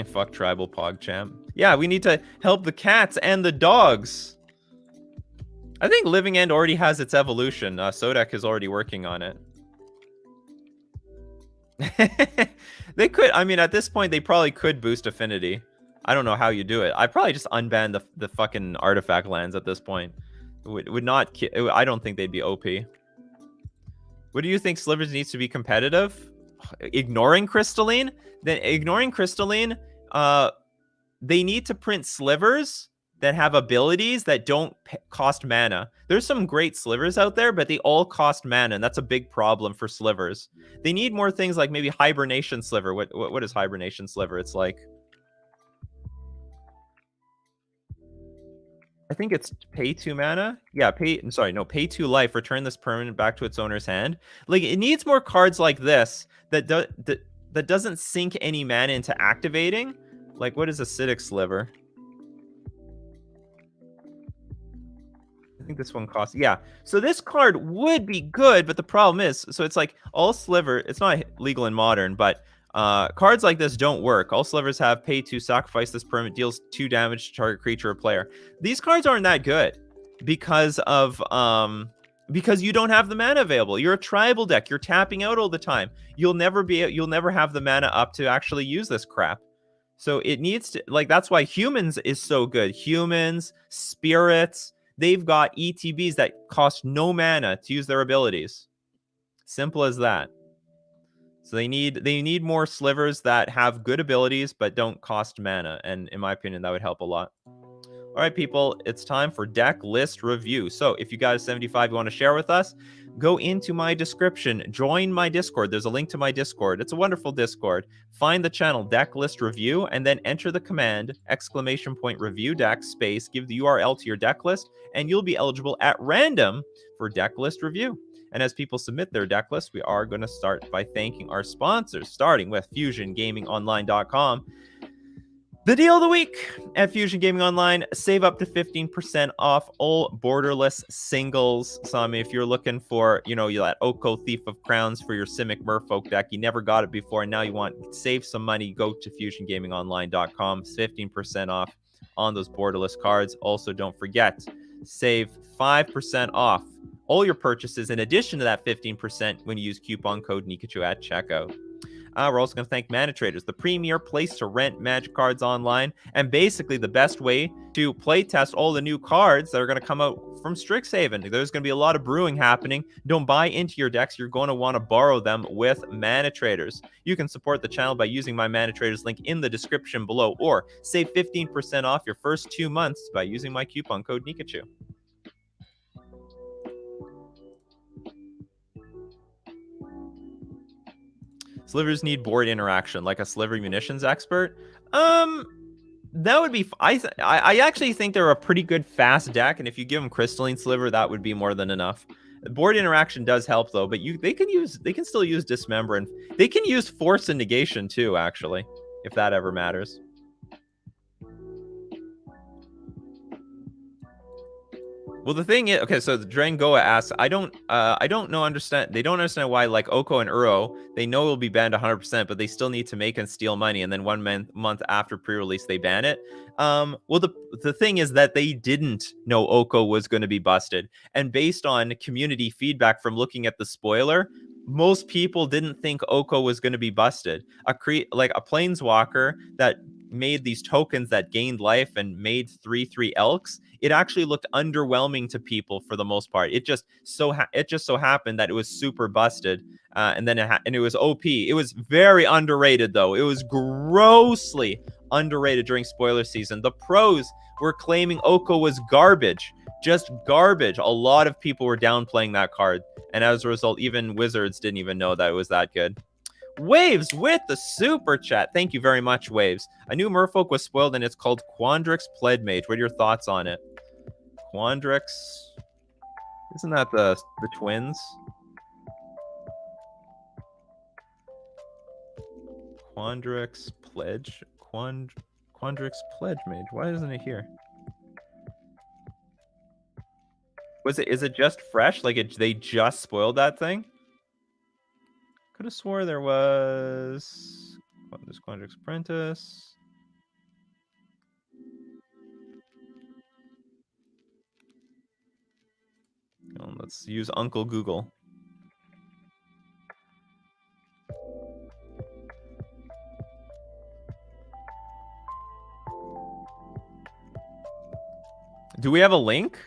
Fuck Tribal PogChamp. Yeah, we need to help the cats and the dogs. I think Living End already has its evolution. Sodek is already working on it. They could, I mean, at this point, they probably could boost Affinity. I don't know how you do it. I'd probably just unban the fucking artifact lands at this point. Would not. I don't think they'd be OP. What do you think Slivers needs to be competitive? Ignoring Crystalline? Then ignoring Crystalline, they need to print Slivers that have abilities that don't cost mana. There's some great Slivers out there, but they all cost mana, and that's a big problem for Slivers. They need more things like maybe Hibernation Sliver. What is Hibernation Sliver? It's like, I think it's pay 2 mana. Yeah, pay 2 life. Return this permanent back to its owner's hand. Like, it needs more cards like this that doesn't sink any mana into activating. Like, what is Acidic Sliver? I think this one costs. Yeah. So this card would be good, but the problem is, so it's like all Sliver. It's not legal in Modern, but cards like this don't work. All Slivers have pay 2, sacrifice this permanent, deals 2 damage to target creature or player. These cards aren't that good because you don't have the mana available. You're a tribal deck. You're tapping out all the time. You'll never have the mana up to actually use this crap. So it needs to, like, that's why Humans is so good. Humans, Spirits, they've got ETBs that cost no mana to use their abilities. Simple as that. So they need more Slivers that have good abilities but don't cost mana, and in my opinion, that would help a lot. All right, people, it's time for deck list review. So if you got a 75 you want to share with us, go into my description, join my Discord. There's a link to my Discord. It's a wonderful Discord. Find the channel Deck List Review, and then enter the command !review deck space, give the URL to your deck list, and you'll be eligible at random for deck list review. And as people submit their deck list, we are going to start by thanking our sponsors, starting with FusionGamingOnline.com. The deal of the week at Fusion Gaming Online, save up to 15% off all borderless singles. So, I mean, if you're looking for, that Oko Thief of Crowns for your Simic Merfolk deck, you never got it before, and now you want to save some money, go to FusionGamingOnline.com, 15% off on those borderless cards. Also, don't forget, save 5% off all your purchases in addition to that 15% when you use coupon code Nikachu at checkout. We're also going to thank Mana Traders, the premier place to rent Magic cards online, and basically the best way to play test all the new cards that are going to come out from Strixhaven. There's going to be a lot of brewing happening. Don't buy into your decks. You're going to want to borrow them with Mana Traders. You can support the channel by using my Mana Traders link in the description below, or save 15% off your first 2 months by using my coupon code Nikachu. Slivers need board interaction, like a Sliver Munitions expert. That would be. I actually think they're a pretty good fast deck, and if you give them Crystalline Sliver, that would be more than enough. Board interaction does help though, but they can still use Dismember, and they can use Force and Negation too, actually, if that ever matters. Well, the thing is, okay, so the Drangoa asks, I don't understand. They don't understand why, like Oko and Uro, they know it will be banned 100%, but they still need to make and steal money, and then 1 month after pre-release they ban it. Well, the thing is that they didn't know Oko was going to be busted, and based on community feedback from looking at the spoiler, most people didn't think Oko was going to be busted. Like a Planeswalker that made these tokens that gained life and made 3/3 Elks, it actually looked underwhelming to people for the most part. It just so happened that it was super busted, and then it was OP. It was very underrated though. It was grossly underrated during spoiler season. The pros were claiming Oko was garbage, just garbage. A lot of people were downplaying that card, and as a result, even Wizards didn't even know that it was that good. Waves with the super chat. Thank you very much, Waves. I knew Merfolk was spoiled, and it's called Quandrix Pledmage. What are your thoughts on it? Quandrix? Isn't that the twins? Quandrix Pledge? Quandrix Pledmage. Why isn't it here? Is it just fresh? Like they just spoiled that thing? Could have swore there was this Quandrix Apprentice. Let's use Uncle Google. Do we have a link?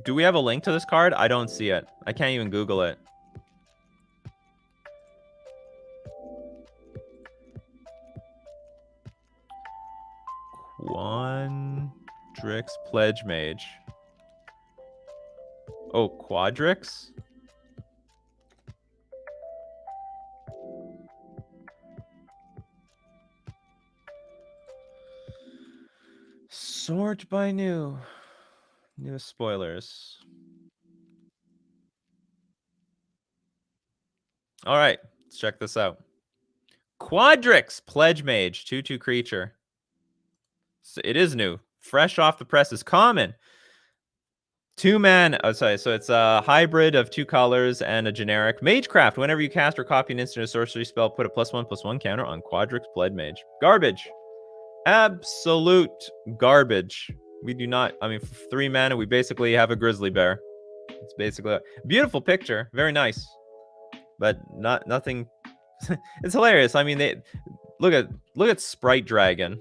Do we have a link to this card? I don't see it. I can't even Google it. Quandrix Pledmage. Oh, Quadrix? Sort by new spoilers. All right, let's check this out. Quadrix Pledmage, 2/2 creature. So it is new, fresh off the presses. Common, 2 mana. Oh, sorry. So it's a hybrid of 2 colors and a generic. Magecraft. Whenever you cast or copy an instant or sorcery spell, put a +1/+1 counter on Quadrix Pledmage. Garbage. Absolute garbage. We do not. I mean, for 3 mana, we basically have a grizzly bear. It's basically a beautiful picture. Very nice, but nothing. It's hilarious. I mean, they look at Sprite Dragon.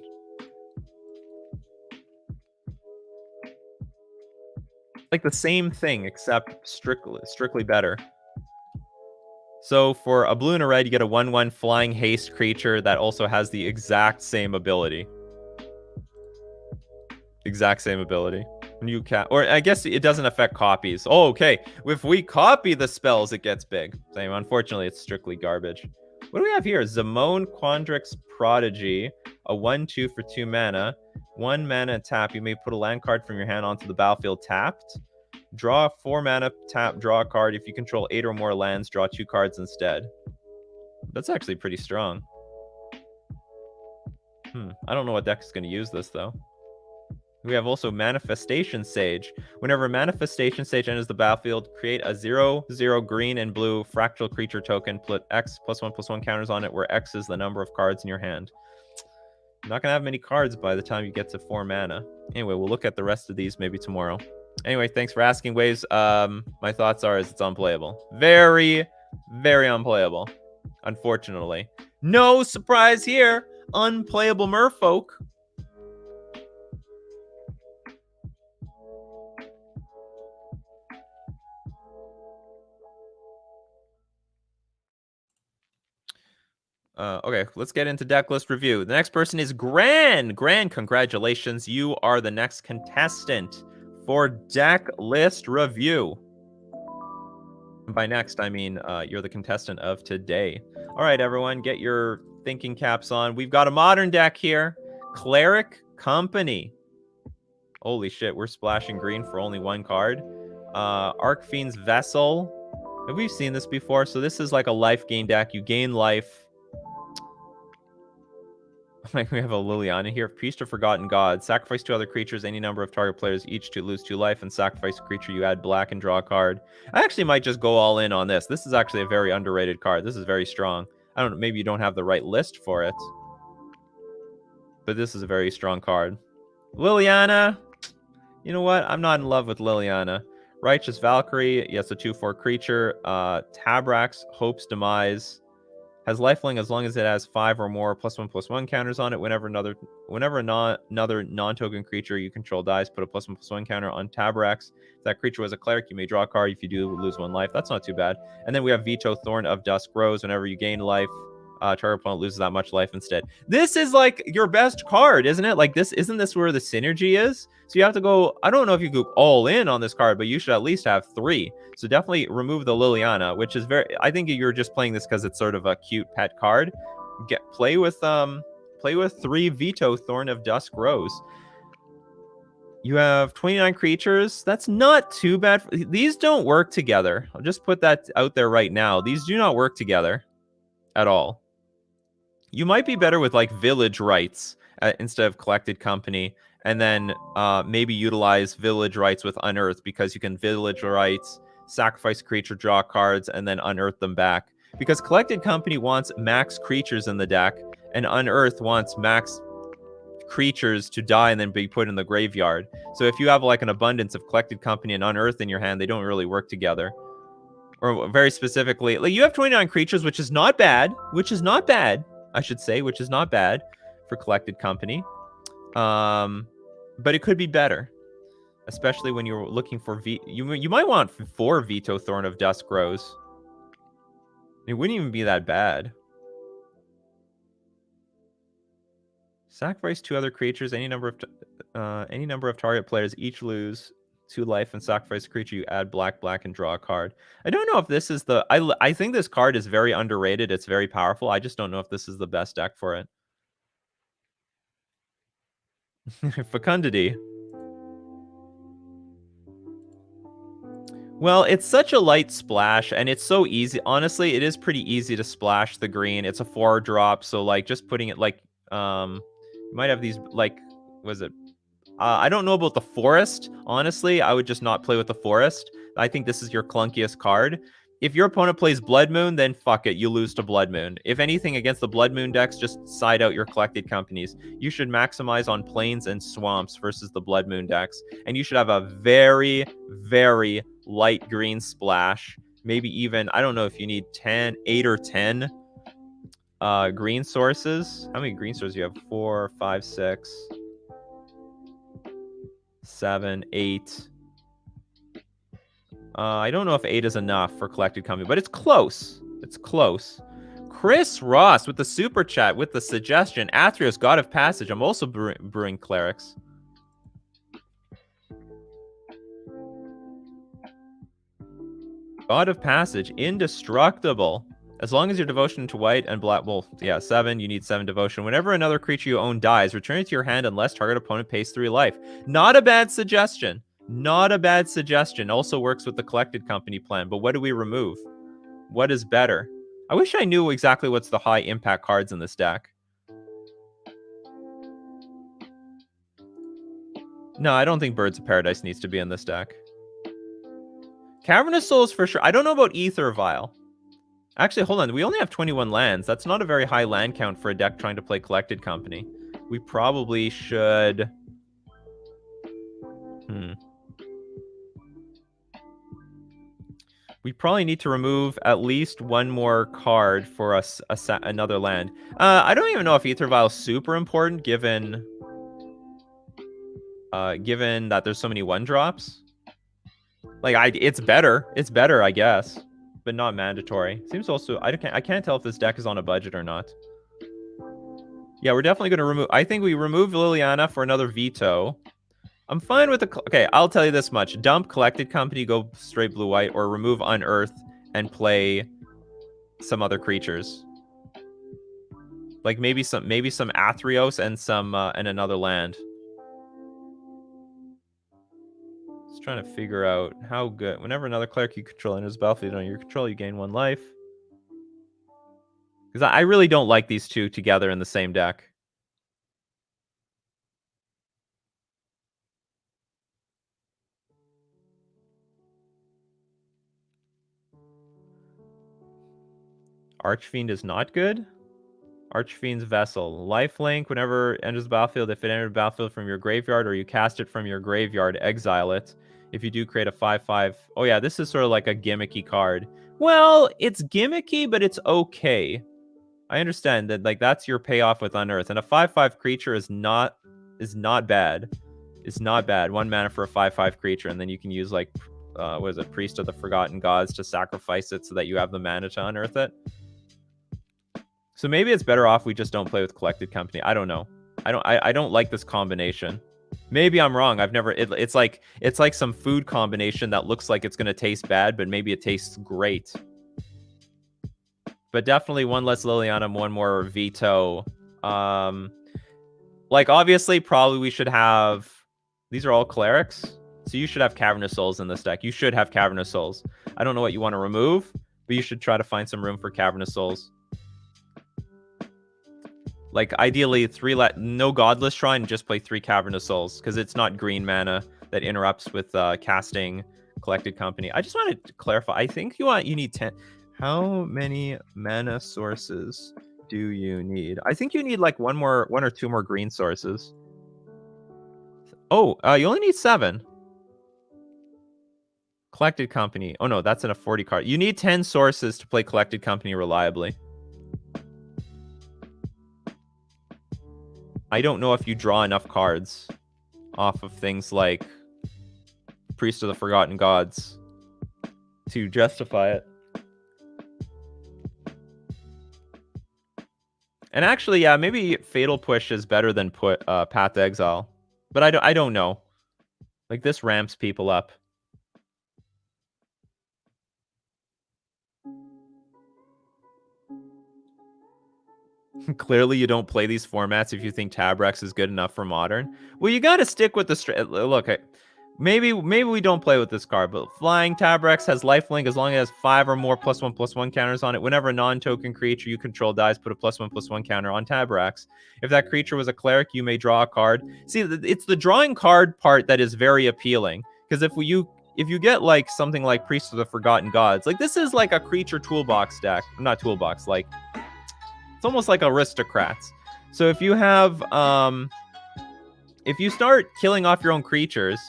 Like the same thing, except strictly better. So for a blue and a red, you get a 1/1 flying haste creature that also has the exact same ability. Exact same ability. You can, or I guess it doesn't affect copies. Oh, okay. If we copy the spells, it gets big. Same. Unfortunately, it's strictly garbage. What do we have here? Zamone Quandrix Prodigy, a 1/2 for 2 mana. 1 mana tap. You may put a land card from your hand onto the battlefield tapped. Draw 4 mana, tap, draw a card. If you control 8 or more lands, draw 2 cards instead. That's actually pretty strong. I don't know what deck is going to use this, though. We have also Manifestation Sage. Whenever Manifestation Sage enters the battlefield, create a 0/0 green and blue fractal creature token. Put X +1/+1 counters on it, where X is the number of cards in your hand. You're not going to have many cards by the time you get to 4 mana. Anyway, we'll look at the rest of these maybe tomorrow. Anyway, thanks for asking, Waves. My thoughts are it's unplayable. Very, very unplayable. Unfortunately. No surprise here. Unplayable Merfolk. Okay, let's get into deck list review. The next person is Gran. Gran, congratulations. You are the next contestant for deck list review. By next, I mean you're the contestant of today. All right, everyone, get your thinking caps on. We've got a modern deck here. Cleric Company. Holy shit, we're splashing green for only one card. Archfiend's Vessel. Have we seen this before? So this is like a life gain deck. You gain life. We have a Liliana here. Priest of Forgotten God. Sacrifice 2 other creatures, any number of target players, each to lose 2 life, and sacrifice a creature. You add black and draw a card. I actually might just go all in on this. This is actually a very underrated card. This is very strong. I don't know, maybe you don't have the right list for it, but this is a very strong card. Liliana. You know what? I'm not in love with Liliana. Righteous Valkyrie. Yes, a 2/4 creature. Tabrax, Hope's Demise. Has lifelink as long as it has 5 or more +1/+1 counters on it. Whenever another non-token creature you control dies, put a +1/+1 counter on Tabrax. If that creature was a cleric, you may draw a card. If you do, lose 1 life. That's not too bad. And then we have Veto, Thorn of Dusk Rose. Whenever you gain life, target opponent loses that much life instead. This is like your best card, isn't it? Like this, isn't this where the synergy is? So you have to go, I don't know if you go all in on this card, but you should at least have 3. So definitely remove the Liliana, which is I think you're just playing this because it's sort of a cute pet card. Play with 3 Veto, Thorn of Dusk Rose. You have 29 creatures. That's not too bad. These don't work together. I'll just put that out there right now. These do not work together at all. You might be better with like Village Rights instead of Collected Company, and then maybe utilize Village Rights with Unearth, because you can Village Rights, sacrifice a creature, draw cards, and then unearth them back. Because Collected Company wants max creatures in the deck, and Unearth wants max creatures to die and then be put in the graveyard. So if you have like an abundance of Collected Company and Unearth in your hand, they don't really work together. Or very specifically, like you have 29 creatures, which is not bad. Which is not bad, I should say, which is not bad for Collected Company. But it could be better, especially when you're looking for you might want 4 Veto, Thorn of Dusk Rose. It wouldn't even be that bad. Sacrifice 2 other creatures, any number of target players, each lose 2 life, and sacrifice a creature. You add black, and draw a card. I don't know if this is the... I think this card is very underrated. It's very powerful. I just don't know if this is the best deck for it. Fecundity. Well, it's such a light splash, and it's so easy. Honestly, it is pretty easy to splash the green. It's a 4-drop, so like just putting it like... you might have these like... Was it... I don't know about the Forest. Honestly, I would just not play with the Forest. I think this is your clunkiest card. If your opponent plays Blood Moon, then fuck it. You lose to Blood Moon. If anything, against the Blood Moon decks, just side out your Collected Companies. You should maximize on Plains and Swamps versus the Blood Moon decks. And you should have a very, very light green splash. Maybe even, I don't know if you need 8 or 10 green sources. How many green sources do you have? 4, 5, 6... 7, 8. I don't know if 8 is enough for Collected Company, but it's close. It's close. Chris Ross with the super chat with the suggestion. Athreos, God of Passage. I'm also brewing Clerics. God of Passage, indestructible. As long as your devotion to white and black, well, yeah, 7, you need 7 devotion. Whenever another creature you own dies, return it to your hand unless target opponent pays 3 life. Not a bad suggestion. Not a bad suggestion. Also works with the Collected Company plan, but what do we remove? What is better? I wish I knew exactly what's the high impact cards in this deck. No, I don't think Birds of Paradise needs to be in this deck. Cavernous Souls for sure. I don't know about Ether Vial. Actually, hold on. We only have 21 lands. That's not a very high land count for a deck trying to play Collected Company. We probably should... We probably need to remove at least 1 more card for us, another land. I don't even know if Ether Vial is super important, given that there's so many 1-drops. Like, it's better. It's better, I guess. But not mandatory. Seems also... I can't tell if this deck is on a budget or not. Yeah, we're definitely going to remove... I think we remove Liliana for another Veto. I'm fine with the... Okay, I'll tell you this much. Dump Collected Company, go straight blue-white, or remove Unearth and play some other creatures. Like maybe some Athreos and some and another land. Just trying to figure out how good. Whenever another cleric you control enters the battlefield under your control, you gain 1 life. Because I really don't like these two together in the same deck. Archfiend is not good. Archfiend's Vessel. Lifelink, whenever it enters the battlefield, if it enters the battlefield from your graveyard or you cast it from your graveyard, exile it. If you do, create a 5/5. Oh yeah, this is sort of like a gimmicky card. Well, it's gimmicky, but it's okay. I understand that, like, that's your payoff with Unearth. And a 5/5 creature is not bad. It's not bad. 1 mana for a 5/5 creature, and then you can use, like, what is it, Priest of the Forgotten Gods to sacrifice it so that you have the mana to unearth it. So maybe it's better off we just don't play with Collected Company. I don't know. I don't like this combination. Maybe I'm wrong. I've never. It's like some food combination that looks like it's gonna taste bad, but maybe it tastes great. But definitely 1 less Liliana, 1 more Veto. Like, obviously, probably we should have. These are all clerics, so you should have Cavernous Souls in this deck. You should have Cavernous Souls. I don't know what you want to remove, but you should try to find some room for Cavernous Souls. Like, ideally, no Godless Shrine, just play 3 Cavernous Souls, because it's not green mana that interrupts with casting Collected Company. I just wanted to clarify. I think you need 10. How many mana sources do you need? I think you need like 1 or 2 more green sources. Oh, you only need 7. Collected Company. Oh no, that's in a 40 card. You need 10 sources to play Collected Company reliably. I don't know if you draw enough cards off of things like Priest of the Forgotten Gods to justify it. And actually, yeah, maybe Fatal Push is better than Path to Exile. But I don't know. Like, this ramps people up. Clearly, you don't play these formats if you think Tabrex is good enough for Modern. Well, you got to stick with the... Look, maybe we don't play with this card, but Flying Tabrex has lifelink as long as it has 5 or more +1/+1 counters on it. Whenever a non-token creature you control dies, put a +1/+1 counter on Tabrex. If that creature was a cleric, you may draw a card. See, it's the drawing card part that is very appealing. Because if you get like something like Priest of the Forgotten Gods, like, this is like a creature toolbox deck. Not toolbox, like, it's almost like Aristocrats. So if you have if you start killing off your own creatures,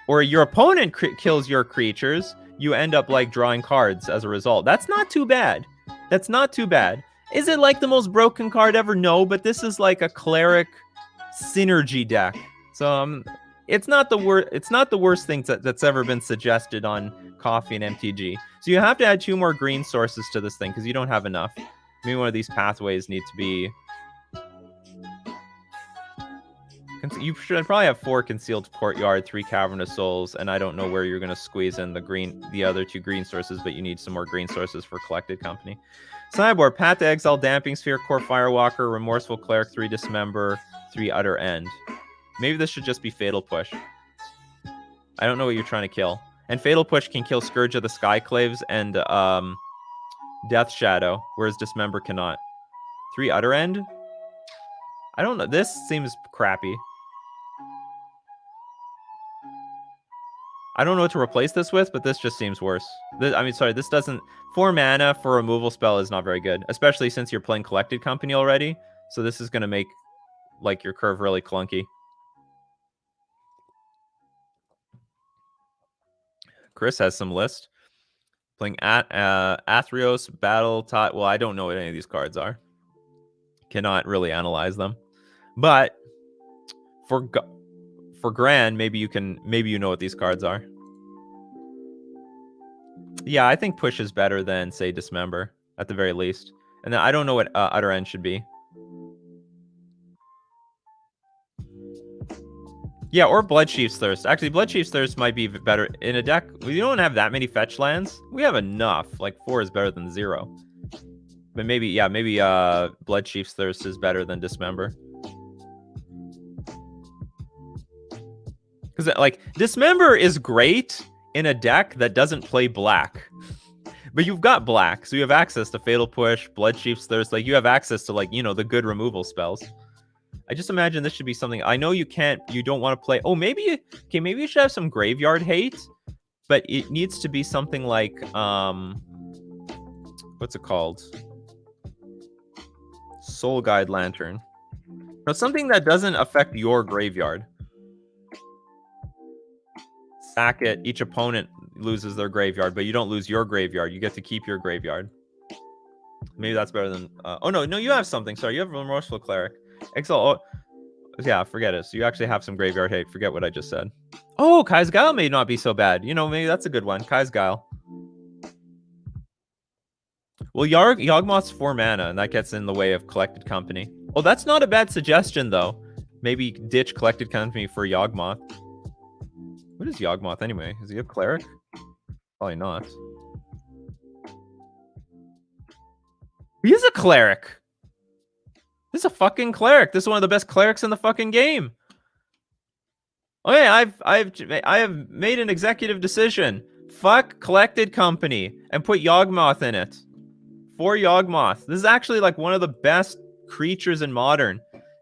or your opponent kills your creatures, you end up like drawing cards as a result. That's not too bad. That's not too bad. Is it like the most broken card ever? No, but this is like a cleric synergy deck. So it's not the worst thing that's ever been suggested on Coffee and MTG. So you have to add 2 more green sources to this thing because you don't have enough. Maybe one of these pathways need to be... You should probably have 4 Concealed Courtyard, 3 Cavernous Souls, and I don't know where you're going to squeeze in the other 2 green sources, but you need some more green sources for Collected Company. Sideboard: Path to Exile, Damping Sphere, Core Firewalker, Remorseful Cleric, 3 Dismember, 3 Utter End. Maybe this should just be Fatal Push. I don't know what you're trying to kill. And Fatal Push can kill Scourge of the Skyclaves and Death Shadow, whereas Dismember cannot. 3 Utter End? I don't know. This seems crappy. I don't know what to replace this with, but this just seems worse. This doesn't... 4 mana for a removal spell is not very good, especially since you're playing Collected Company already. So this is going to make, like, your curve really clunky. Chris has some list. Playing Athreos, Battle Tot. Well, I don't know what any of these cards are. Cannot really analyze them. But for Gran, maybe you know what these cards are. Yeah, I think Push is better than, say, Dismember, at the very least. And then I don't know what Utter End should be. Yeah, or Bloodchief's Thirst. Actually, Bloodchief's Thirst might be better in a deck. We don't have that many fetch lands. We have enough. Like 4 is better than 0. But maybe, yeah, maybe Bloodchief's Thirst is better than Dismember. Because, like, Dismember is great in a deck that doesn't play black. But you've got black, so you have access to Fatal Push, Bloodchief's Thirst. Like, you have access to, like, you know, the good removal spells. I just imagine this should be something. I know you don't want to play. Oh, maybe, okay, maybe you should have some graveyard hate, but it needs to be something like, what's it called? Soul Guide Lantern. No, something that doesn't affect your graveyard. Sack it. Each opponent loses their graveyard, but you don't lose your graveyard. You get to keep your graveyard. Maybe that's better than... oh, no, you have something. Sorry, you have Remorseful Cleric. Exile. Oh, yeah, forget it. So you actually have some graveyard hate. Forget what I just said. Oh, Kai's Guile may not be so bad. You know, maybe that's a good one. Kai's Guile. Well, Yawgmoth's 4 mana, and that gets in the way of Collected Company. Oh, that's not a bad suggestion, though. Maybe ditch Collected Company for Yawgmoth. What is Yawgmoth anyway? Is he a cleric? Probably not. He is a cleric. This is a fucking cleric. This is one of the best clerics in the fucking game. Okay, I have made an executive decision. Fuck Collected Company and put Yawgmoth in it. For Yawgmoth. This is actually like one of the best creatures in Modern.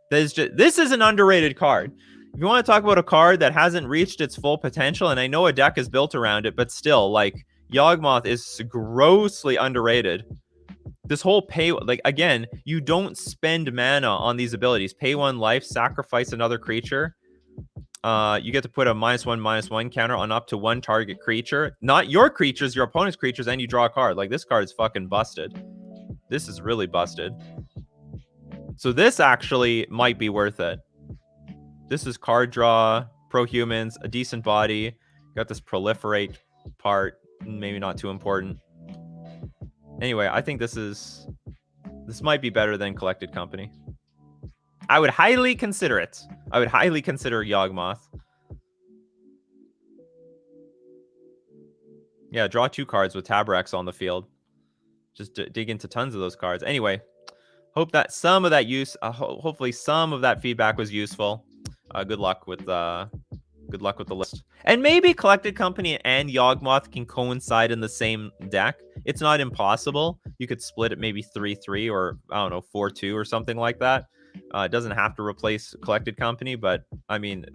This is an underrated card. If you want to talk about a card that hasn't reached its full potential, and I know a deck is built around it, but still, like, Yawgmoth is grossly underrated. This whole pay, like, again, you don't spend mana on these abilities. Pay 1 life, sacrifice another creature. You get to put a -1/-1 counter on up to 1 target creature. Not your creatures, your opponent's creatures, and you draw a card. Like, this card is fucking busted. This is really busted. So this actually might be worth it. This is card draw, pro-humans, a decent body. Got this proliferate part, maybe not too important. Anyway, I think this might be better than Collected Company. I would highly consider it. I would highly consider Yawgmoth. Yeah, draw 2 cards with Tabrax on the field. Just dig into tons of those cards. Anyway, hope that some of that hopefully some of that feedback was useful. Good luck with the list. And maybe Collected Company and Yawgmoth can coincide in the same deck. It's not impossible. You could split it maybe 3-3 or, I don't know, 4-2 or something like that. It doesn't have to replace Collected Company, but I mean,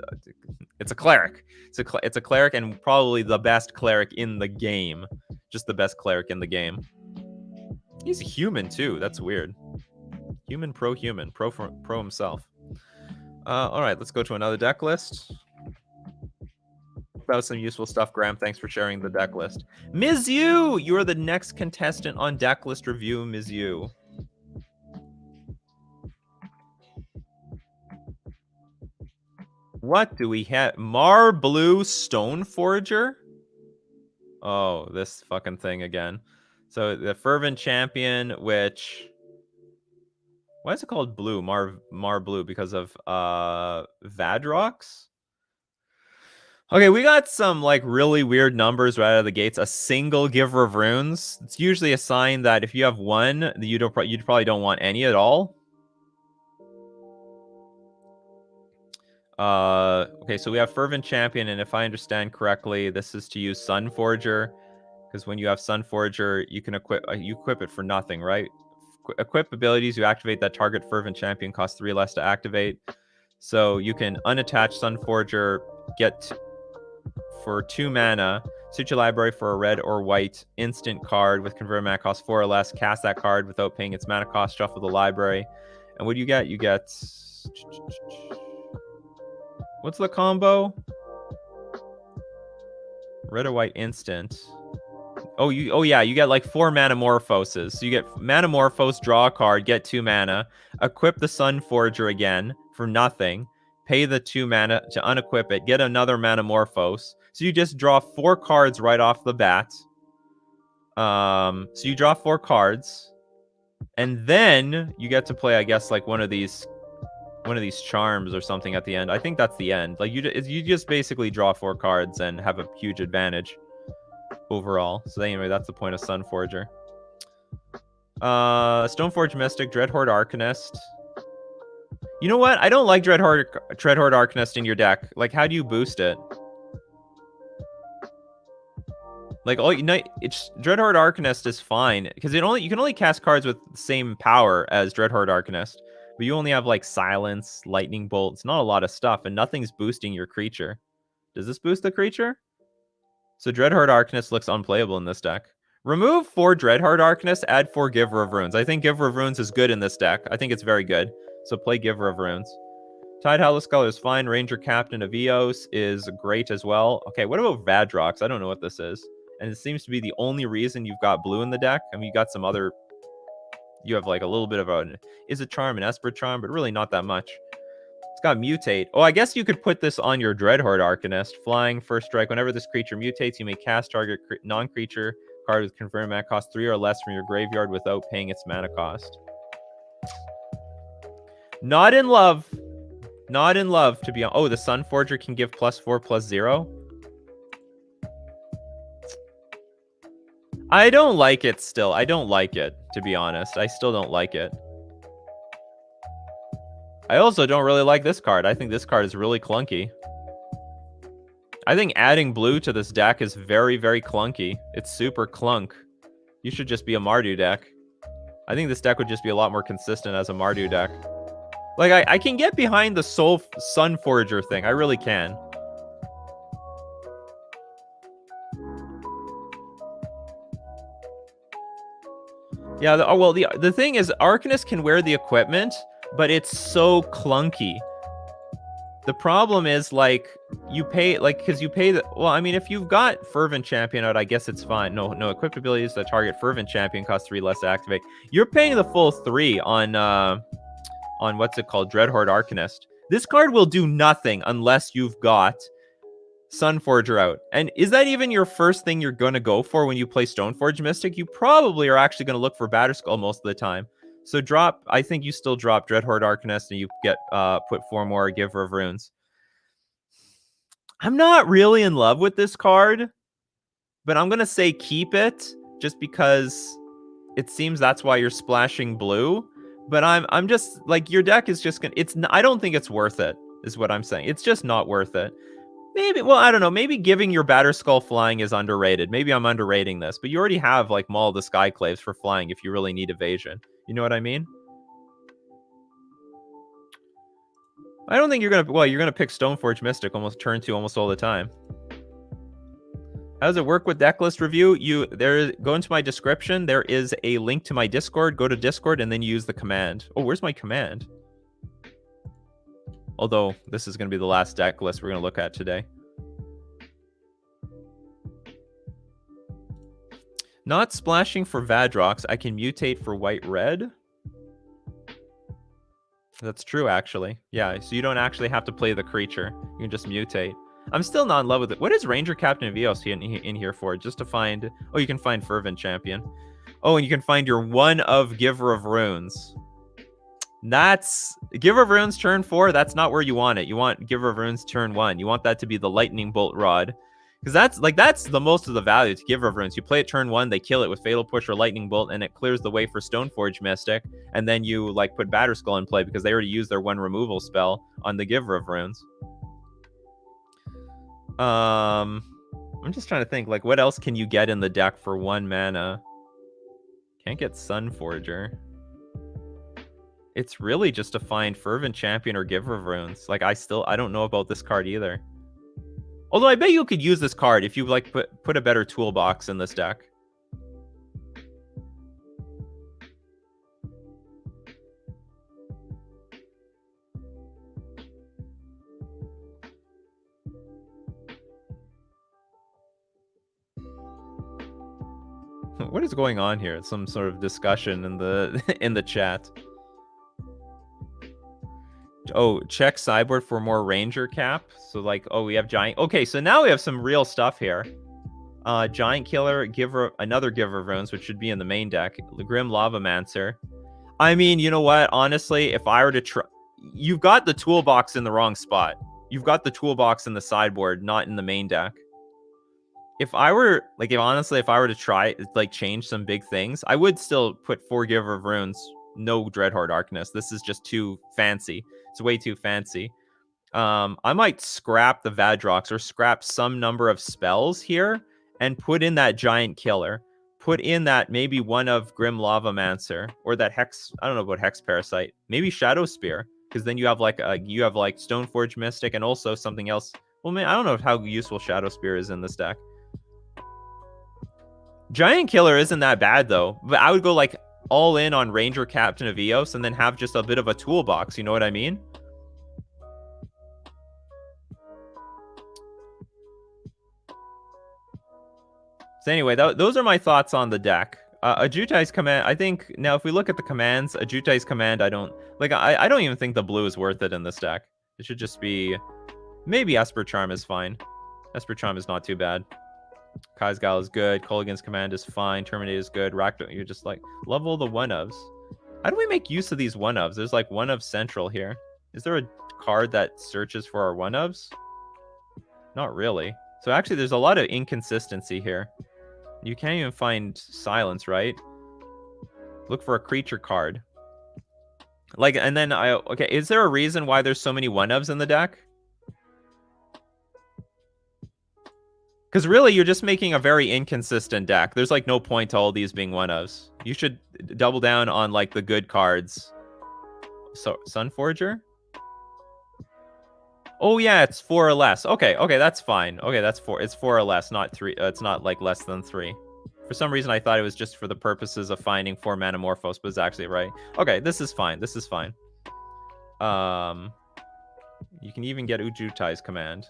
it's a cleric. It's a cleric, and probably the best cleric in the game. Just the best cleric in the game. He's a human too. That's weird. Human, pro-human, pro himself. All right, let's go to another deck list. That was some useful stuff, Graham. Thanks for sharing the deck list. Ms. Yu, you are the next contestant on deck list review, Ms. Yu. What do we have? Marblue Stoneforger? Oh, this fucking thing again. So the Fervent Champion, which... Why is it called blue? Mar blue because of Vadrox? Okay, we got some like really weird numbers right out of the gates. A single Giver of Runes. It's usually a sign that if you have one, you probably don't want any at all. Okay, so we have Fervent Champion, and if I understand correctly, this is to use Sunforger, because when you have Sunforger, you can equip it for nothing, right? Equip abilities, you activate that target Fervent Champion, costs 3 less to activate. So you can unattach Sunforger, get for 2 mana, suit your library for a red or white instant card with convert mana cost 4 or less, cast that card without paying its mana cost, shuffle the library. And what do you get? You get... What's the combo? Red or white instant. Oh yeah, you get like 4 Manamorphoses. So you get Manamorphose, draw a card, get 2 mana, equip the Sunforger again for nothing, pay the 2 mana to unequip it, get another Manamorphose. So you just draw 4 cards right off the bat. So you draw 4 cards, and then you get to play, I guess, like one of these one of these charms or something at the end. I think that's the end. Like you just basically draw 4 cards and have a huge advantage overall. So anyway, that's the point of Sunforger. Stoneforge Mystic, Dreadhorde Arcanist. You know what? I don't like Dreadhorde Arcanist in your deck. Like, how do you boost it? Like, it's Dreadhorde Arcanist is fine because you can only cast cards with the same power as Dreadhorde Arcanist, but you only have like Silence, Lightning Bolt. It's not a lot of stuff, and nothing's boosting your creature. Does this boost the creature? So Dreadhorde Arcanist looks unplayable in this deck. Remove 4 Dreadhorde Arcanist, add 4 Giver of Runes. I think Giver of Runes is good in this deck. I think it's very good. So play Giver of Runes. Tide Howler Scholar is fine. Ranger Captain of Eos is great as well. Okay, what about Vadrox? I don't know what this is. And it seems to be the only reason you've got blue in the deck. I mean, you got some other... You have like a little bit of a... Is a charm, an Esper charm, but really not that much. It's got Mutate. Oh, I guess you could put this on your Dreadhorde Arcanist. Flying, first strike. Whenever this creature mutates, you may cast target non-creature card with confirmed mana cost 3 or less from your graveyard without paying its mana cost. Not in love. Not in love, to be honest. Oh, the Sunforger can give +4/+0. I don't like it still. I don't like it, to be honest. I still don't like it. I also don't really like this card. I think this card is really clunky. I think adding blue to this deck is very, very clunky. It's super clunk. You should just be a Mardu deck. I think this deck would just be a lot more consistent as a Mardu deck. Like, I can get behind the Sunforger thing. I really can. Yeah, the thing is, Arcanist can wear the equipment, but it's so clunky. The problem is, like, you pay, like, because you pay the... Well, I mean, if you've got Fervent Champion out, I guess it's fine. No equipped abilities that target Fervent Champion cost 3 less to activate. You're paying the full 3 on what's it called? Dreadhorde Arcanist. This card will do nothing unless you've got Sunforger out. And is that even your first thing you're going to go for when you play Stoneforge Mystic? You probably are actually going to look for Batterskull most of the time. So I think you still drop Dreadhorde Arcanist and you get put 4 more Giver of Runes. I'm not really in love with this card, but I'm going to say keep it just because it seems that's why you're splashing blue. But I'm just like, your deck is just going to, I don't think it's worth it, is what I'm saying. It's just not worth it. Maybe, well, I don't know. Maybe giving your Batterskull flying is underrated. Maybe I'm underrating this, but you already have like Maul the Skyclaves for flying if you really need evasion. You know what I mean? I don't think you're gonna. Well, you're gonna pick Stoneforge Mystic almost turn 2 almost all the time. How does it work with Decklist review? Go into my description. There is a link to my Discord. Go to Discord and then use the command. Oh, where's my command? Although this is going to be the last deck list we're going to look at today. Not splashing for Vadrox. I can mutate for white-red. That's true, actually. Yeah, so you don't actually have to play the creature. You can just mutate. I'm still not in love with it. What is Ranger Captain of Eos in here for? Just to find... Oh, you can find Fervent Champion. Oh, and you can find your one of Giver of Runes. That's Giver of Runes turn 4. That's not where you want it. You want Giver of Runes turn 1. You want that to be the Lightning Bolt Rod, because that's the most of the value to Giver of Runes. You play it turn 1, they kill it with Fatal Push or Lightning Bolt, and it clears the way for Stoneforge Mystic. And then you like put Batterskull in play because they already used their 1 removal spell on the Giver of Runes. I'm just trying to think, like, what else can you get in the deck for 1 mana? Can't get Sunforger. It's really just to find Fervent Champion or Giver of Runes. Like, I don't know about this card either. Although I bet you could use this card if you like put a better toolbox in this deck. What is going on here? Some sort of discussion in the chat. Oh, check sideboard for more Ranger Cap. So like, oh, we have Giant. Okay, so now we have some real stuff here. Giant Killer, another Giver of Runes, which should be in the main deck. The Grim Lavamancer. I mean, you know what? Honestly, if I were to try... you've got the toolbox in the wrong spot. You've got the toolbox in the sideboard, not in the main deck. If I were, like, honestly, if I were to try, like, change some big things, I would still put Forgiver of Runes, no Dreadhorde Arcanist. This is just too fancy. It's way too fancy. I might scrap the Vadrox or scrap some number of spells here and put in that Giant Killer. Put in that maybe one of Grim Lavamancer or that Hex. I don't know about Hex Parasite. Maybe Shadow Spear, because then you have like Stoneforge Mystic and also something else. Well, man, I don't know how useful Shadow Spear is in this deck. Giant Killer isn't that bad though, but I would go like all in on Ranger Captain of Eos and then have just a bit of a toolbox. You know what I mean? So anyway, those are my thoughts on the deck. Ajutai's command, I think, now if we look at the commands, Ajutai's command, I don't even think the blue is worth it in this deck. It should just be, maybe Esper Charm is fine. Esper Charm is not too bad. Kai's Gal is good. Kolaghan's command is fine. Terminate is good. Rakdo, you're just like, love all the one-ofs. How do we make use of these one-ofs? There's like one-of central here. Is there a card that searches for our one-ofs? Not really. So actually, there's a lot of inconsistency here. You can't even find silence, right? Look for a creature card. Like, and then okay, is there a reason why there's so many one-ofs in the deck? Because really, you're just making a very inconsistent deck. There's like no point to all these being one-ofs. You should double down on like the good cards. So, Sunforger? Oh yeah, it's 4 or less. Okay, that's fine. Okay, that's 4. It's 4 or less, not 3. It's not like less than 3. For some reason, I thought it was just for the purposes of finding 4 Manamorphose, but it's actually right. Okay, this is fine. This is fine. You can even get Ujutai's command.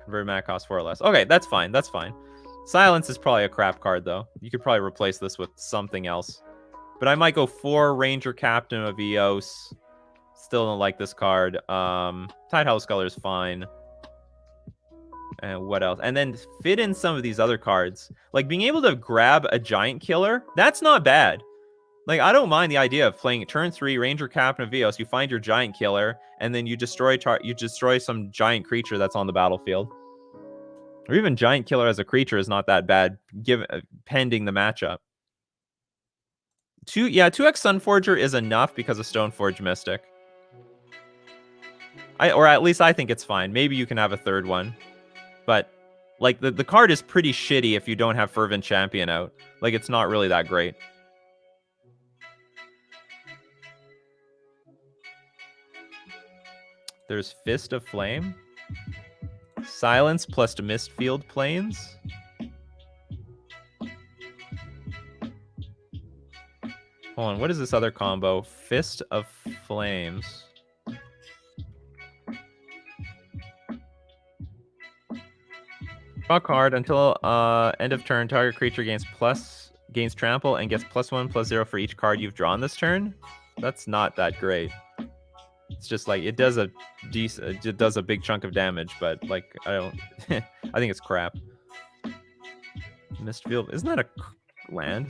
Convert mana cost 4 or less. Okay, that's fine. That's fine. Silence is probably a crap card, though. You could probably replace this with something else. But I might go 4 Ranger Captain of Eos. Still don't like this card. Tide Hellscaller is fine. And what else? And then fit in some of these other cards. Like being able to grab a Giant Killer, that's not bad. Like, I don't mind the idea of playing turn 3 Ranger Captain of Eos. You find your Giant Killer, and then you destroy some giant creature that's on the battlefield. Or even Giant Killer as a creature is not that bad, pending the matchup. 2x Sunforger is enough because of Stoneforge Mystic. Or at least I think it's fine. Maybe you can have a third one. But, like, the card is pretty shitty if you don't have Fervent Champion out. Like, it's not really that great. There's Fist of Flame. Silence plus Mistfield Plains. Hold on, what is this other combo? Fist of Flames. Draw a card until end of turn. Target creature gains trample and gets +1/+0 for each card you've drawn this turn. That's not that great. It's just like it does a big chunk of damage, but like I don't. I think it's crap. Mistfield, isn't that a land?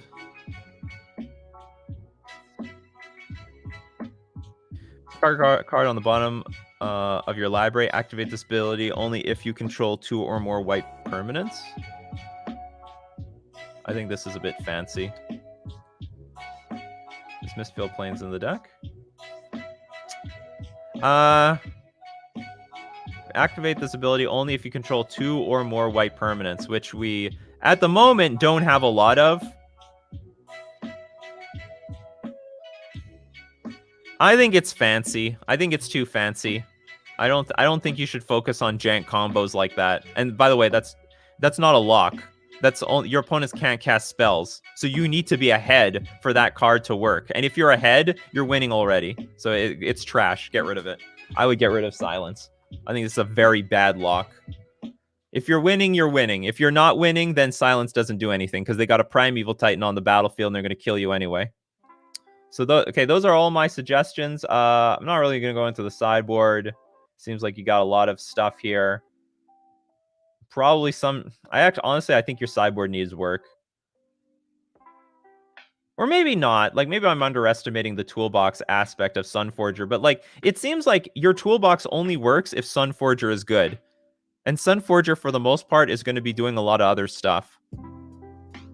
Card on the bottom of your library. Activate this ability only if you control 2 or more white permanents. I think this is a bit fancy. Is Mistfield Plains in the deck? Activate this ability only if you control 2 or more white permanents, which we, at the moment, don't have a lot of. I think it's fancy. I think it's too fancy. I don't think you should focus on jank combos like that. And by the way, that's not a lock. That's all, your opponents can't cast spells, so you need to be ahead for that card to work. And if you're ahead, you're winning already. So it's trash. Get rid of it. I would get rid of Silence. I think this is a very bad lock. If you're winning, you're winning. If you're not winning, then Silence doesn't do anything because they got a Primeval Titan on the battlefield and they're going to kill you anyway. So okay, those are all my suggestions. I'm not really going to go into the sideboard. Seems like you got a lot of stuff here. Probably some... honestly, I think your sideboard needs work. Or maybe not. Like, maybe I'm underestimating the toolbox aspect of Sunforger, but like, it seems like your toolbox only works if Sunforger is good. And Sunforger, for the most part, is going to be doing a lot of other stuff.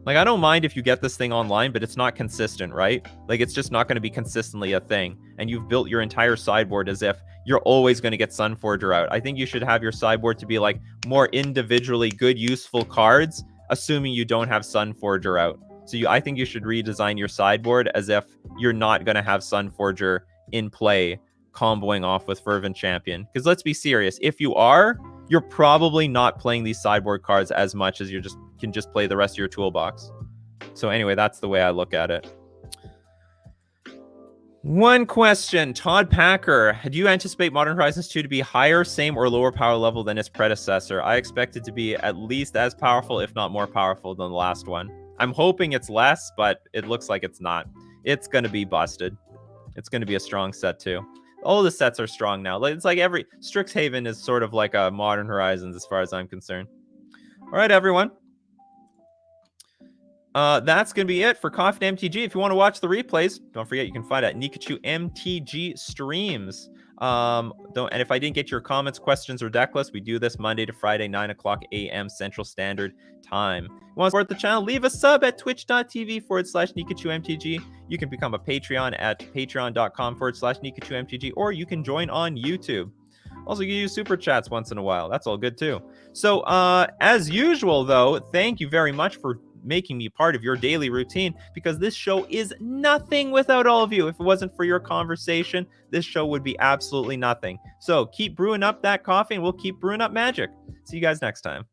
Like, I don't mind if you get this thing online, but it's not consistent, right? Like, it's just not going to be consistently a thing. And you've built your entire sideboard as if you're always going to get Sunforger out. I think you should have your sideboard to be, like, more individually good, useful cards, assuming you don't have Sunforger out. So I think you should redesign your sideboard as if you're not going to have Sunforger in play, comboing off with Fervent Champion. Because let's be serious, if you are, you're probably not playing these sideboard cards as much as you can just play the rest of your toolbox. So anyway, that's the way I look at it. One question, Todd Packer. Do you anticipate Modern Horizons 2 to be higher, same, or lower power level than its predecessor? I expect it to be at least as powerful, if not more powerful than the last one. I'm hoping it's less, but it looks like it's not. It's going to be busted. It's going to be a strong set too. All the sets are strong now. It's like every Strixhaven is sort of like a Modern Horizons as far as I'm concerned. All right, everyone. That's going to be it for Coffee and MTG. If you want to watch the replays, don't forget you can find it at Nikachu MTG streams. And if I didn't get your comments, questions, or deck list, we do this Monday to Friday, 9 o'clock a.m. Central Standard Time. If you want to support the channel, leave a sub at twitch.tv/NikachuMTG. You can become a Patreon at patreon.com/NikachuMTG, or you can join on YouTube. Also, you use super chats once in a while. That's all good too. So, as usual, though, thank you very much for making me part of your daily routine, because this show is nothing without all of you. If it wasn't for your conversation, this show would be absolutely nothing. So keep brewing up that coffee, and we'll keep brewing up magic. See you guys next time.